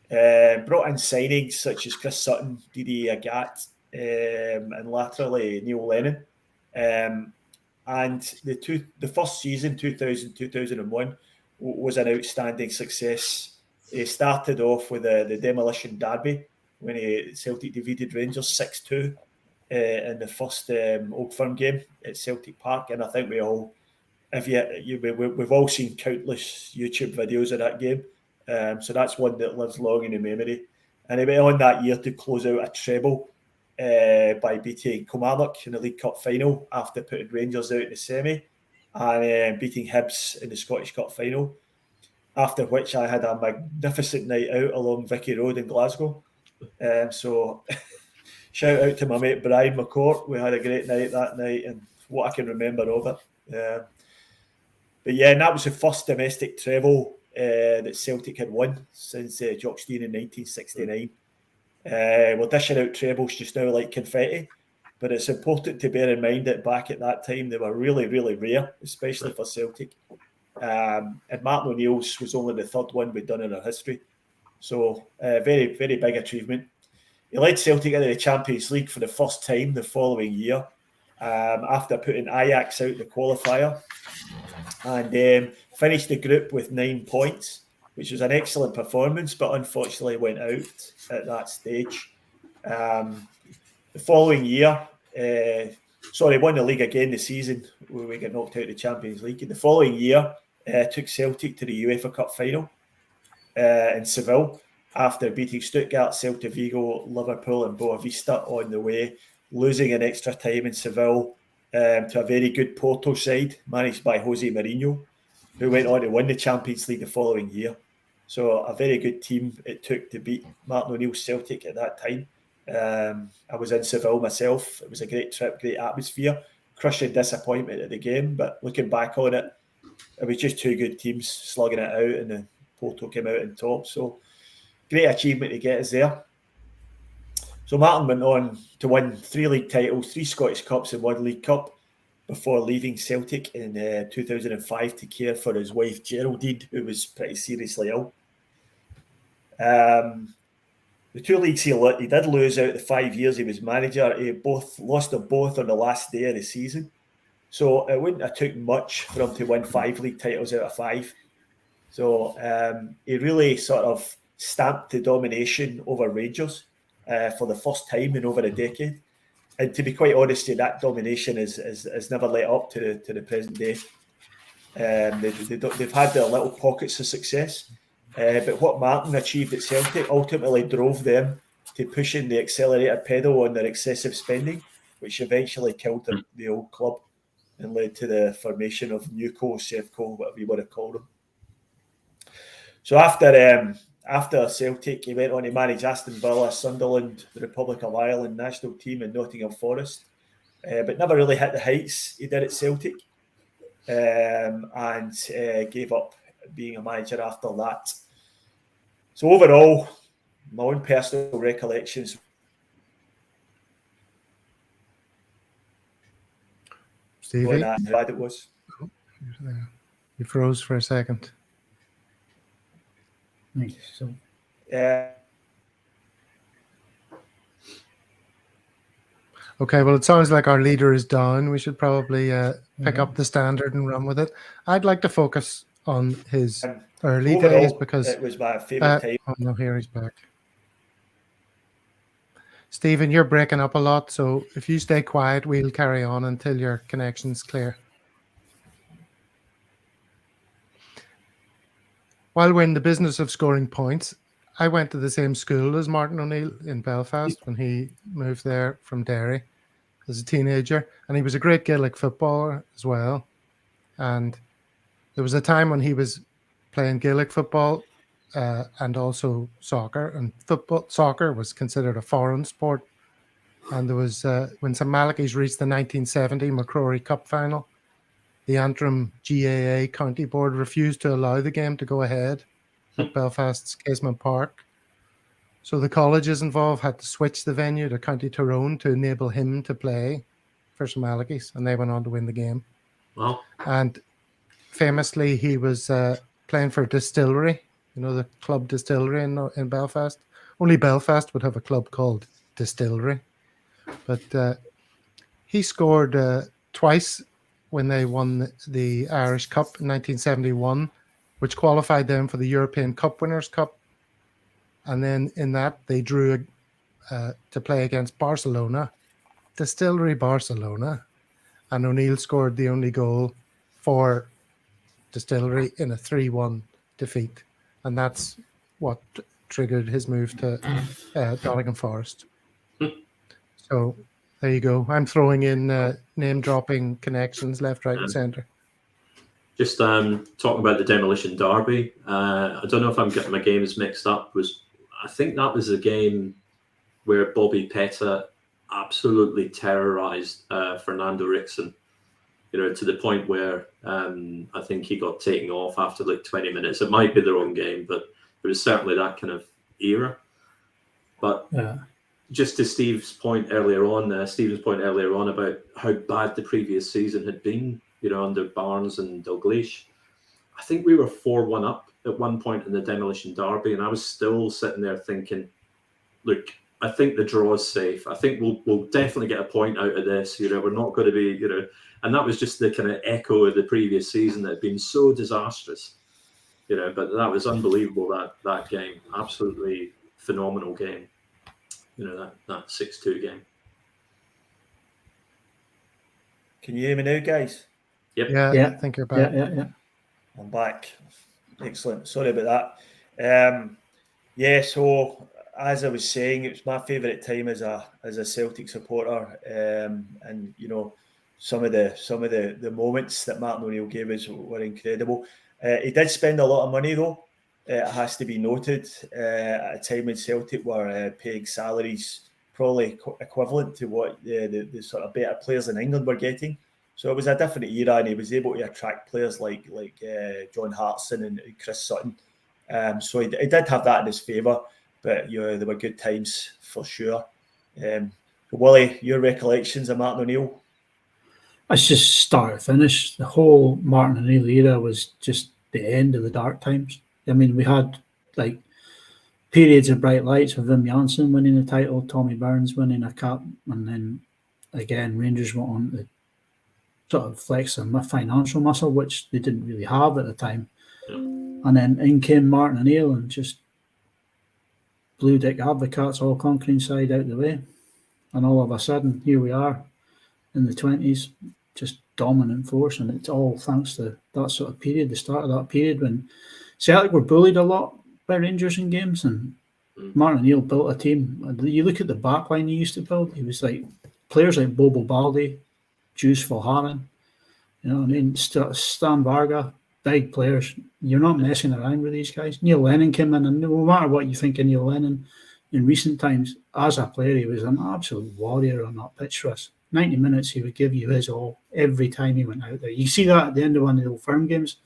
A: Brought in signings such as Chris Sutton, Didier Agathe, and laterally Neil Lennon. And the first season, 2000-2001, was an outstanding success. He started off with the demolition derby when Celtic defeated Rangers 6-2 in the first Old Firm game at Celtic Park, and I think we've all seen countless YouTube videos of that game. So that's one that lives long in the memory. And he went on that year to close out a treble by beating Kilmarnock in the League Cup final after putting Rangers out in the semi, and beating Hibs in the Scottish Cup final, after which I had a magnificent night out along Vicky Road in Glasgow. So shout out to my mate Brian McCourt. We had a great night that night, and what I can remember of it. But yeah, and that was the first domestic treble that Celtic had won since Jock Stein in 1969. We're dishing out trebles just now like confetti, but it's important to bear in mind that back at that time they were really, really rare, especially for Celtic. And Martin O'Neill's was only the third one we'd done in our history. So very, very big achievement. He led Celtic into the Champions League for the first time the following year, after putting Ajax out in the qualifier, and finished the group with 9 points, which was an excellent performance, but unfortunately went out at that stage. The following year, won the league again this season where we got knocked out of the Champions League. The following year, took Celtic to the UEFA Cup final in Seville after beating Stuttgart, Celta Vigo, Liverpool and Boavista on the way, losing in extra time in Seville to a very good Porto side managed by Jose Mourinho. who went on to win the Champions League the following year. So a very good team it took to beat Martin O'Neill's Celtic at that time. I was in Seville myself. It was a great trip, great atmosphere. Crushing disappointment at the game, but looking back on it, it was just two good teams slugging it out, and then Porto came out on top. So great achievement to get us there. So Martin went on to win 3 league titles, 3 Scottish Cups and 1 League Cup before leaving Celtic in 2005 to care for his wife Geraldine, who was pretty seriously ill. The 2 leagues he did lose out the 5 years he was manager. He lost them both on the last day of the season. So it wouldn't have took much for him to win 5 league titles out of 5. So he really sort of stamped the domination over Rangers for the first time in over a decade. And to be quite honest, that domination has never let up to the present day. They've had their little pockets of success. But what Martin achieved at Celtic ultimately drove them to pushing the accelerator pedal on their excessive spending, which eventually killed the old club and led to the formation of Newco, Sevco, whatever you want to call them. So after Celtic, he went on to manage Aston Villa, Sunderland, the Republic of Ireland national team, and Nottingham Forest, but never really hit the heights he did at Celtic, and gave up being a manager after that. So overall, my own personal recollections.
C: Stevie,
A: how bad it was.
C: You froze for a second.
D: So,
C: okay, well, it sounds like our leader is down. We should probably pick up the standard and run with it. I'd like to focus on his early days because
A: it was my favourite time.
C: Oh no, here he's back. Stephen, you're breaking up a lot, so if you stay quiet, we'll carry on until your connection's clear. While we're in the business of scoring points, I went to the same school as Martin O'Neill in Belfast when he moved there from Derry as a teenager, and he was a great Gaelic footballer as well. And there was a time when he was playing Gaelic football and also soccer, and soccer was considered a foreign sport. And there was when St Malachy's reached the 1970 McCrory Cup final, the Antrim GAA County Board refused to allow the game to go ahead at Belfast's Casement Park. So the colleges involved had to switch the venue to County Tyrone to enable him to play for St Malachy's, and they went on to win the game.
B: Wow.
C: And famously, he was playing for Distillery, the club Distillery in Belfast. Only Belfast would have a club called Distillery. But he scored twice when they won the Irish Cup in 1971, which qualified them for the European Cup Winners' Cup. And then in that, they drew to play against Barcelona, Distillery Barcelona. And O'Neill scored the only goal for Distillery in a 3-1 defeat. And that's what triggered his move to Nottingham Forest. So there you go. I'm throwing in name-dropping connections left, right, and centre.
B: Just talking about the Demolition Derby. I don't know if I'm getting my games mixed up. I think that was the game where Bobby Petta absolutely terrorised Fernando Rickson. To the point where I think he got taken off after like 20 minutes. It might be the wrong game, but it was certainly that kind of era. But just to Steven's point earlier on about how bad the previous season had been, under Barnes and Dalglish, I think we were 4-1 up at one point in the Demolition Derby, and I was still sitting there thinking, look, I think the draw is safe. I think we'll definitely get a point out of this. We're not going to be, and that was just the kind of echo of the previous season that had been so disastrous, but that was unbelievable, that game. Absolutely phenomenal game, that 6-2 game.
A: Can you hear me now, guys?
B: Yep.
C: Yeah, I think you're back.
D: Yeah.
A: I'm back. Excellent. Sorry about that. So as I was saying, it was my favourite time as a Celtic supporter, and some of the moments that Martin O'Neill gave us were incredible. He did spend a lot of money though. It has to be noted, at a time when Celtic were paying salaries probably equivalent to what the sort of better players in England were getting. So it was a different era, and he was able to attract players like John Hartson and Chris Sutton. So he did have that in his favour, but there were good times for sure. Willie, your recollections of Martin O'Neill?
D: It's just start to finish. The whole Martin O'Neill era was just the end of the dark times. I mean, we had like periods of bright lights with Wim Janssen winning the title, Tommy Burns winning a cup, and then again Rangers went on to sort of flex their financial muscle, which they didn't really have at the time.
B: Yeah.
D: And then in came Martin O'Neill and just blew Dick Advocaat's all-conquering side out the way. And all of a sudden, here we are in the 20s, just dominant force. And it's all thanks to that sort of period, the start of that period when Celtic were bullied a lot by Rangers in games. And Martin O'Neill built a team. You look at the backline he used to build, he was like players like Bobo Baldi, Juice Volharen, you know what I mean? Stan Varga, big players. You're not messing around with these guys. Neil Lennon came in, and no matter what you think of Neil Lennon in recent times, as a player, he was an absolute warrior on that pitch for us. 90 minutes, he would give you his all every time he went out there. You see that at the end of one of the Old Firm games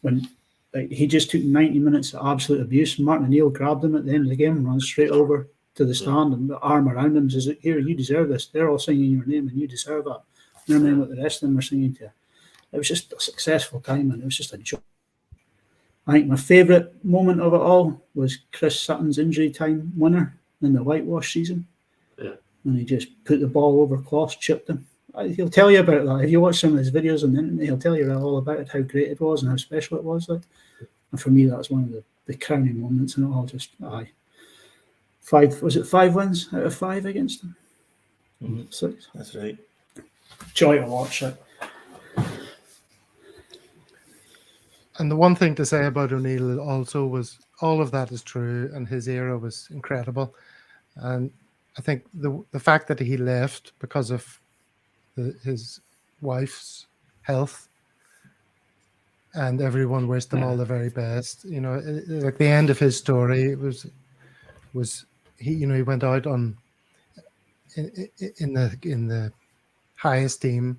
D: when he just took 90 minutes of absolute abuse. Martin O'Neill grabbed him at the end of the game and ran straight over to the stand, and the arm around him says, "Here, you deserve this. They're all singing your name, and you deserve that." You know what the rest of them were singing to you. It was just a successful time, and it was just a joy. I think my favourite moment of it all was Chris Sutton's injury time winner in the whitewash season.
B: Yeah.
D: And he just put the ball over Kloss, chipped him. He'll tell you about that. If you watch some of his videos on the internet, he'll tell you all about it, how great it was and how special it was. Like. And for me, that's one of the crowning moments, and it all just, was it 5 wins out of 5 against them?
A: Mm-hmm.
D: 6.
A: That's right.
D: Joy to watch it.
C: And the one thing to say about O'Neill also was all of that is true, and his era was incredible. And I think the fact that he left because of his wife's health, and everyone wished him all the very best. You know, like the end of his story was he, you know, he went out on in the high esteem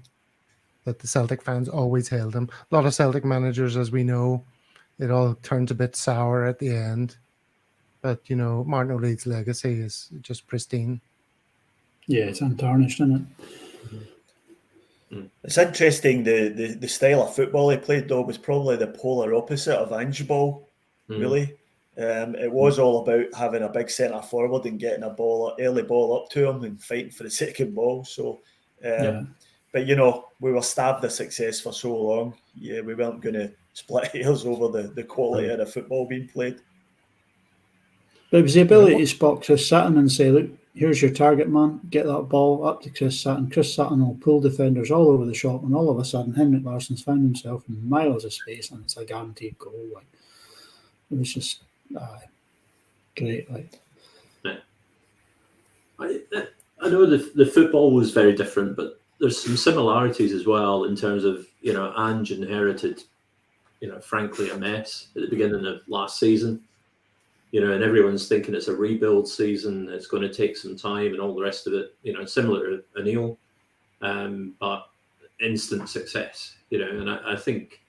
C: that the Celtic fans always held him. A lot of Celtic managers, as we know, it all turns a bit sour at the end. But, you know, Martin O'Neill's legacy is just pristine.
D: Yeah, it's untarnished, isn't it?
A: Mm-hmm. It's interesting, the style of football he played, though, was probably the polar opposite of Ange ball, really. It was all about having a big centre forward and getting early ball up to him and fighting for the second ball. So, but, you know, we were starved of success for so long. Yeah, we weren't going to split hairs over the quality of the football being played.
D: But it was the ability to spot Chris Sutton and say, look, here's your target man, get that ball up to Chris Sutton. Chris Sutton will pull defenders all over the shop, and all of a sudden Henrik Larsson's found himself in miles of space, and it's a guaranteed goal. Like, it was just great. Like,
B: I know the football was very different, but there's some similarities as well in terms of, you know, Ange inherited, you know, frankly, a mess at the beginning of last season. You know, and everyone's thinking it's a rebuild season, it's going to take some time and all the rest of it, you know, similar to O'Neill, but instant success, you know, and I think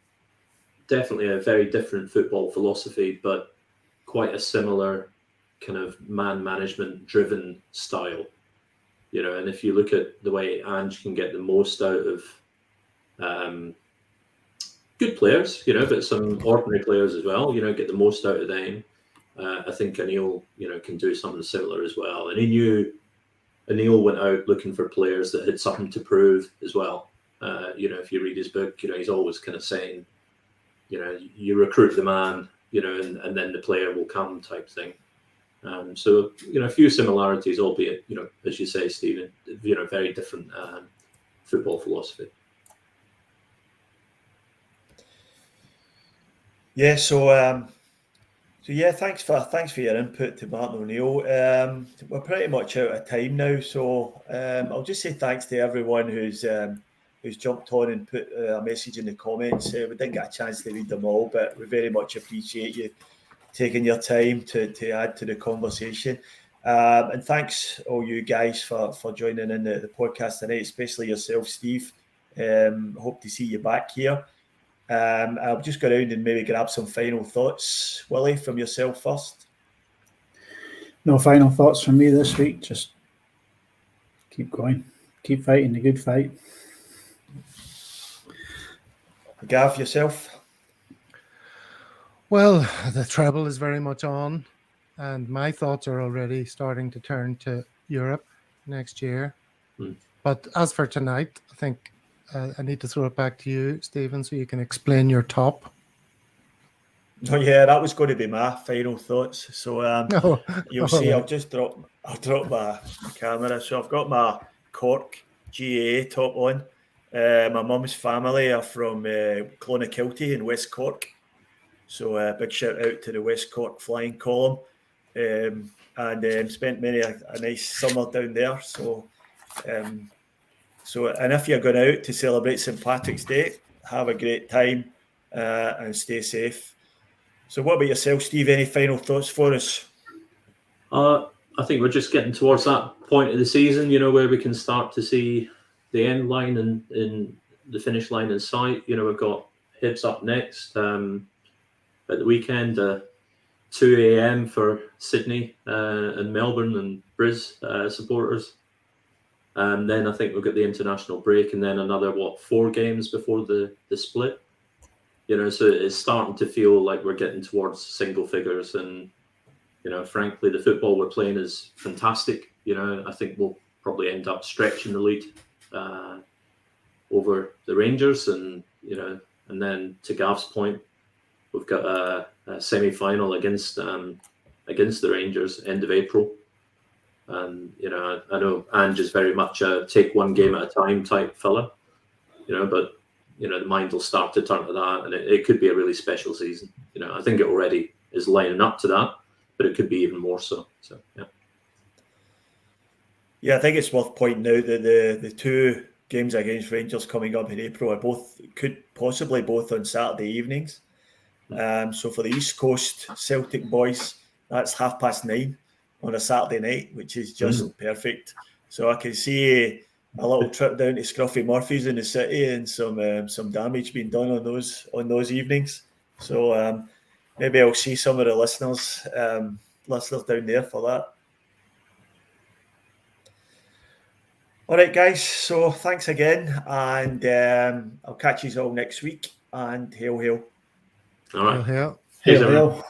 B: definitely a very different football philosophy, but quite a similar kind of man management driven style, you know, and if you look at the way Ange can get the most out of good players, you know, but some ordinary players as well, you know, get the most out of them. I think O'Neill, you know, can do something similar as well. And he knew O'Neill went out looking for players that had something to prove as well. You know, if you read his book, you know, he's always kind of saying, you know, you recruit the man, you know, and then the player will come type thing. So, you know, a few similarities, albeit, you know, as you say, Stephen, you know, very different football philosophy.
A: Yeah, so yeah, thanks for your input to Martin O'Neill. We're pretty much out of time now, so I'll just say thanks to everyone who's who's jumped on and put a message in the comments. We didn't get a chance to read them all, but we very much appreciate you taking your time to add to the conversation. And thanks all you guys for joining in the podcast tonight, especially yourself, Steve. Hope to see you back here. I'll just go around and maybe grab some final thoughts. Willie, from yourself first.
D: No final thoughts from me this week. Just keep going. Keep fighting the good fight.
A: Gav, yourself?
C: Well, the treble is very much on, and my thoughts are already starting to turn to Europe next year. But as for tonight, I think I need to throw it back to you, Stephen, so you can explain your top.
A: Oh yeah, that was going to be my final thoughts. So you'll see. Right. I'll drop my camera. So I've got my Cork GAA top on. My mum's family are from Clonakilty in West Cork. So big shout out to the West Cork flying column. And spent many a nice summer down there. So and if you're going out to celebrate St. Patrick's Day, have a great time and stay safe. So what about yourself, Steve? Any final thoughts for us?
B: I think we're just getting towards that point of the season, where we can start to see the end line and in the finish line in sight. We've got Hibs up next at the weekend, 2 a.m. for Sydney and Melbourne and Bris supporters. And then I think we've got the international break and then another, 4 games before the split. So it's starting to feel like we're getting towards single figures. And, frankly, the football we're playing is fantastic. I think we'll probably end up stretching the lead over the Rangers. And, and then to Gav's point, we've got a semi-final against the Rangers end of April. And, I know Ange is very much a take one game at a time type fella, but, the mind will start to turn to that, and it could be a really special season. I think it already is lining up to that, but it could be even more so. So, yeah.
A: Yeah, I think it's worth pointing out that the 2 games against Rangers coming up in April are could possibly both on Saturday evenings. So for the East Coast Celtic boys, that's 9:30 on a Saturday night, which is just perfect. So I can see a little trip down to Scruffy Murphy's in the city and some damage being done on those evenings. So maybe I'll see some of the listeners down there for that. All right, guys. So thanks again, and I'll catch you all next week. And hail, hail.
B: All right.
C: Hail, hail.
B: Cheers,
D: Hail, hail.